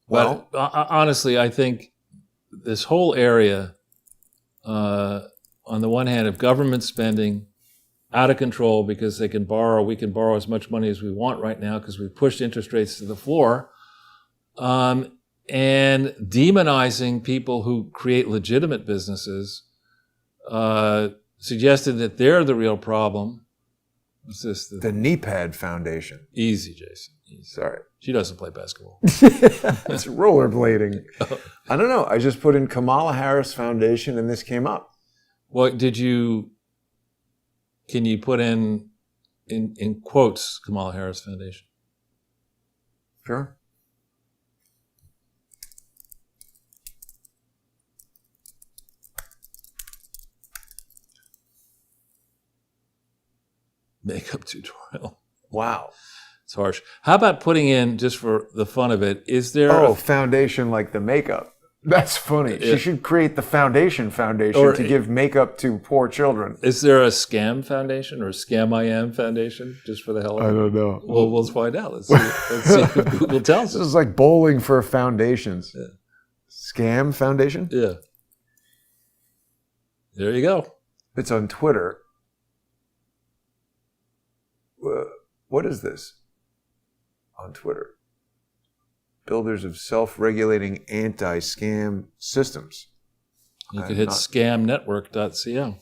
[SPEAKER 1] Well,
[SPEAKER 2] but honestly, I think this whole area, on the one hand, of government spending out of control because we can borrow as much money as we want right now because we've pushed interest rates to the floor, and demonizing people who create legitimate businesses, suggested that they're the real problem, What's this?
[SPEAKER 1] The Knee Pad Foundation.
[SPEAKER 2] Easy, Jason. Easy.
[SPEAKER 1] Sorry.
[SPEAKER 2] She doesn't play basketball.
[SPEAKER 1] It's rollerblading. I don't know. I just put in Kamala Harris Foundation and this came up.
[SPEAKER 2] Well, can you put in quotes, Kamala Harris Foundation?
[SPEAKER 1] Sure.
[SPEAKER 2] Makeup tutorial.
[SPEAKER 1] Wow.
[SPEAKER 2] It's harsh. How about putting in, just for the fun of it, is there
[SPEAKER 1] foundation like the makeup. That's funny.
[SPEAKER 2] Yeah.
[SPEAKER 1] She should create the foundation to give makeup to poor children.
[SPEAKER 2] Is there a scam foundation or a Scam-I-Am Foundation, just for the hell of it?
[SPEAKER 1] I don't know.
[SPEAKER 2] Well, we'll find out. Let's see if Google tells
[SPEAKER 1] This
[SPEAKER 2] us.
[SPEAKER 1] is like bowling for foundations.
[SPEAKER 2] Yeah.
[SPEAKER 1] Scam Foundation?
[SPEAKER 2] Yeah. There you go.
[SPEAKER 1] It's on Twitter. What is this? On Twitter. Builders of self-regulating anti-scam systems.
[SPEAKER 2] You could hit scamnetwork.co.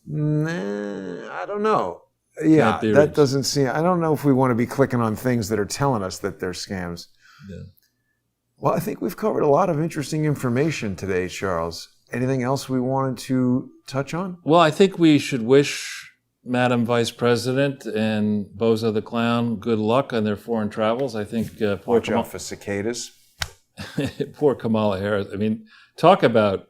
[SPEAKER 1] Nah, I don't know. Yeah, that
[SPEAKER 2] reached.
[SPEAKER 1] doesn't seem... I don't know if we want to be clicking on things that are telling us that they're scams.
[SPEAKER 2] Yeah.
[SPEAKER 1] Well, I think we've covered a lot of interesting information today, Charles. Anything else we wanted to touch on?
[SPEAKER 2] Well, I think we should wish Madam Vice President and Bozo the Clown good luck on their foreign travels. I think
[SPEAKER 1] Watch out for cicadas.
[SPEAKER 2] poor Kamala Harris. I mean, talk about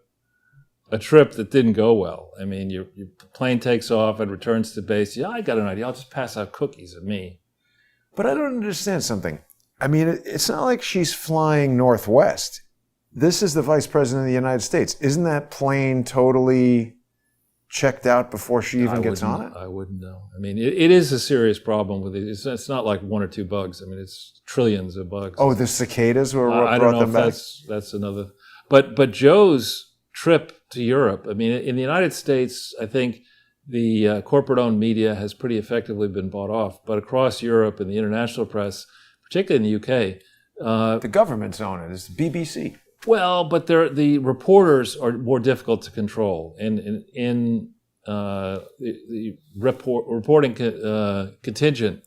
[SPEAKER 2] a trip that didn't go well. I mean, your plane takes off and returns to base. Yeah, I got an idea. I'll just pass out cookies at me.
[SPEAKER 1] But I don't understand something. I mean, it's not like she's flying Northwest. This is the Vice President of the United States. Isn't that plane totally checked out before she even gets on it?
[SPEAKER 2] I wouldn't know. I mean, it is a serious problem with it. It's not like one or two bugs. I mean, it's trillions of bugs.
[SPEAKER 1] Oh, the cicadas were what
[SPEAKER 2] I
[SPEAKER 1] brought
[SPEAKER 2] don't know
[SPEAKER 1] them
[SPEAKER 2] if
[SPEAKER 1] back?
[SPEAKER 2] that's another. But Joe's trip to Europe, I mean, in the United States, I think the corporate-owned media has pretty effectively been bought off. But across Europe and the international press, particularly in the UK,
[SPEAKER 1] the government's own it. It's the BBC.
[SPEAKER 2] well, but the reporters are more difficult to control. In the reporting contingent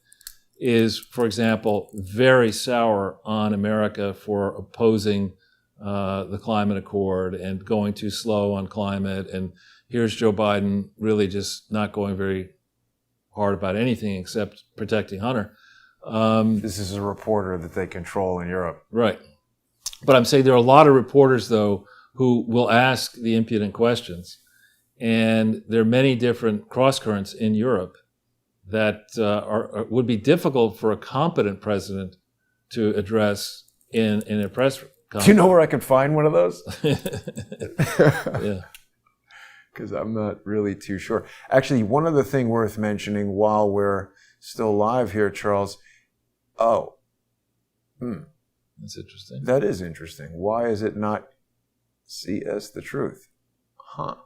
[SPEAKER 2] is, for example, very sour on America for opposing the climate accord and going too slow on climate. And here's Joe Biden really just not going very hard about anything except protecting Hunter.
[SPEAKER 1] This is a reporter that they control in Europe.
[SPEAKER 2] Right. But I'm saying there are a lot of reporters, though, who will ask the impudent questions. And there are many different cross-currents in Europe that would be difficult for a competent president to address in a press conference.
[SPEAKER 1] Do you know where I can find one of those?
[SPEAKER 2] Yeah.
[SPEAKER 1] Because I'm not really too sure. Actually, one other thing worth mentioning while we're still live here, Charles.
[SPEAKER 2] That's interesting.
[SPEAKER 1] That is interesting. Why is it not CS the truth? Huh.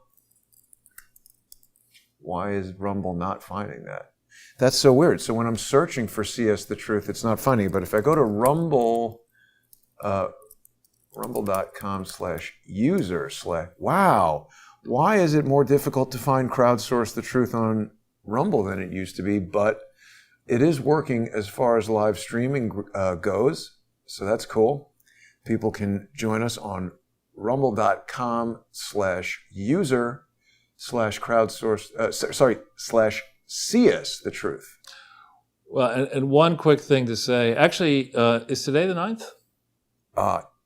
[SPEAKER 1] Why is Rumble not finding that? That's so weird. So when I'm searching for CS the truth, it's not finding it. But if I go to Rumble, rumble.com/user/ wow. Why is it more difficult to find Crowdsource the truth on Rumble than it used to be? But it is working as far as live streaming goes. So that's cool. People can join us on rumble.com/user/crowdsource, /CS the truth.
[SPEAKER 2] Well, and one quick thing to say. Actually, is today the 9th?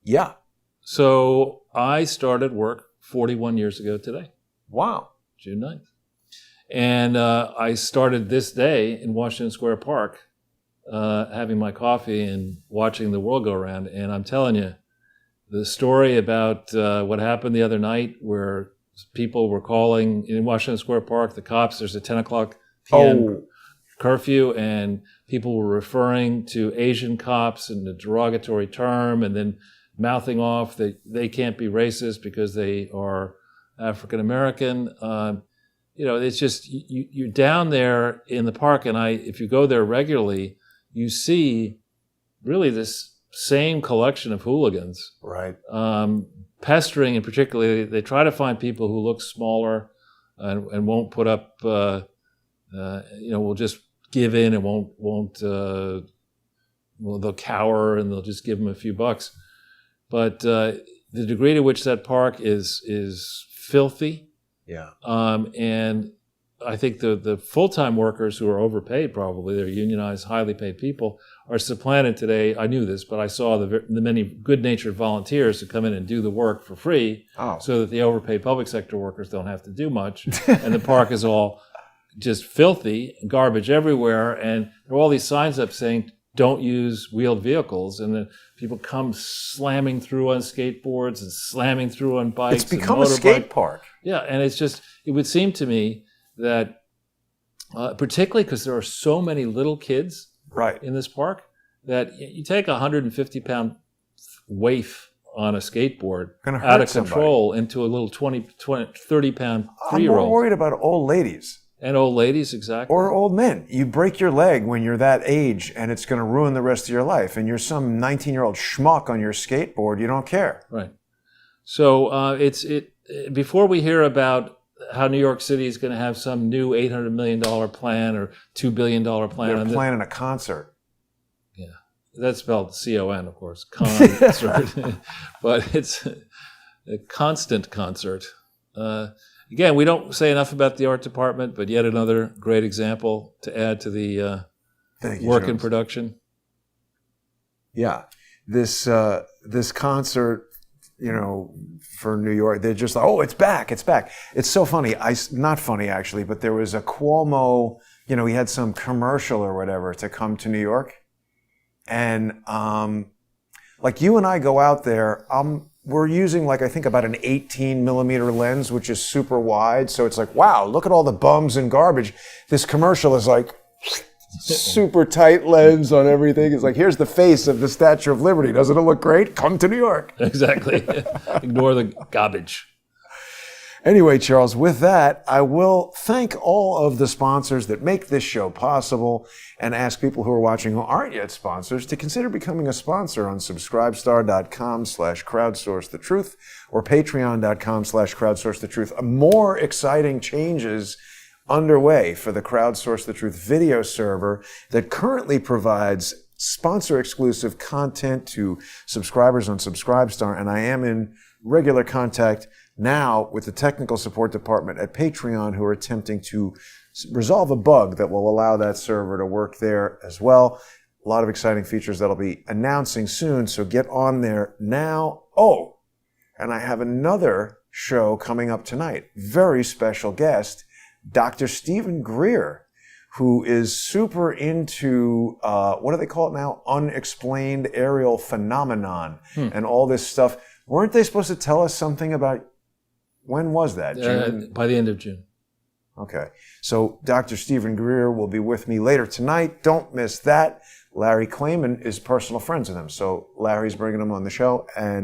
[SPEAKER 1] Yeah.
[SPEAKER 2] So I started work 41 years ago today.
[SPEAKER 1] Wow.
[SPEAKER 2] June 9th. And I started this day in Washington Square Park, having my coffee and watching the world go around. And I'm telling you, the story about what happened the other night where people were calling in Washington Square Park, the cops, there's a 10 o'clock p.m. curfew, and people were referring to Asian cops in a derogatory term and then mouthing off that they can't be racist because they are African American. It's just you're down there in the park, and if you go there regularly, you see really this same collection of hooligans,
[SPEAKER 1] right?
[SPEAKER 2] Pestering, and particularly they try to find people who look smaller and won't put up, will just give in and won't well, they'll cower and they'll just give them a few bucks. But the degree to which that park is filthy, and I think the full-time workers who are overpaid, probably they're unionized, highly paid people, are supplanted today. I knew this, but I saw the many good-natured volunteers who come in and do the work for free, so that the overpaid public sector workers don't have to do much, and the park is all just filthy, garbage everywhere, and there are all these signs up saying, don't use wheeled vehicles, and then people come slamming through on skateboards and slamming through on bikes.
[SPEAKER 1] It's become a skate park.
[SPEAKER 2] Yeah, and it's just, it would seem to me that, particularly because there are so many little kids in this park, that you take a 150-pound waif on a skateboard out of control into a little 30-pound 3-year-old.
[SPEAKER 1] I'm more worried about old ladies.
[SPEAKER 2] And old ladies, exactly.
[SPEAKER 1] Or old men. You break your leg when you're that age, and it's going to ruin the rest of your life. And you're some 19-year-old schmuck on your skateboard. You don't care.
[SPEAKER 2] Right. So before we hear about how New York City is going to have some new $800 million plan or $2 billion plan.
[SPEAKER 1] They're planning a concert.
[SPEAKER 2] Yeah. That's spelled C-O-N, of course. Concert. But it's a constant concert. Again, we don't say enough about the art department, but yet another great example to add to the work in production. Yeah.
[SPEAKER 1] This concert, for New York, they're just like, oh, it's back. It's so funny. Not funny, actually, but there was a Cuomo, he had some commercial or whatever to come to New York. And like you and I go out there, we're using I think about an 18 millimeter lens, which is super wide. So it's like, wow, look at all the bums and garbage. This commercial is like super tight lens on everything. It's like, here's the face of the Statue of Liberty. Doesn't it look great? Come to New York.
[SPEAKER 2] Exactly. Ignore the garbage.
[SPEAKER 1] Anyway, Charles, with that, I will thank all of the sponsors that make this show possible and ask people who are watching who aren't yet sponsors to consider becoming a sponsor on subscribestar.com/crowdsourcethetruth or patreon.com/crowdsourcethetruth. More exciting changes underway for the Crowdsource the Truth video server that currently provides sponsor-exclusive content to subscribers on Subscribestar, and I am in regular contact now with the technical support department at Patreon, who are attempting to resolve a bug that will allow that server to work there as well. A lot of exciting features that I'll be announcing soon, so get on there now. Oh, and I have another show coming up tonight. Very special guest, Dr. Stephen Greer, who is super into, what do they call it now? Unexplained aerial phenomenon and all this stuff. Weren't they supposed to tell us something about, when was that? June?
[SPEAKER 2] By the end of June.
[SPEAKER 1] Okay. So Dr. Stephen Greer will be with me later tonight. Don't miss that. Larry Klayman is personal friends with him. So Larry's bringing him on the show. And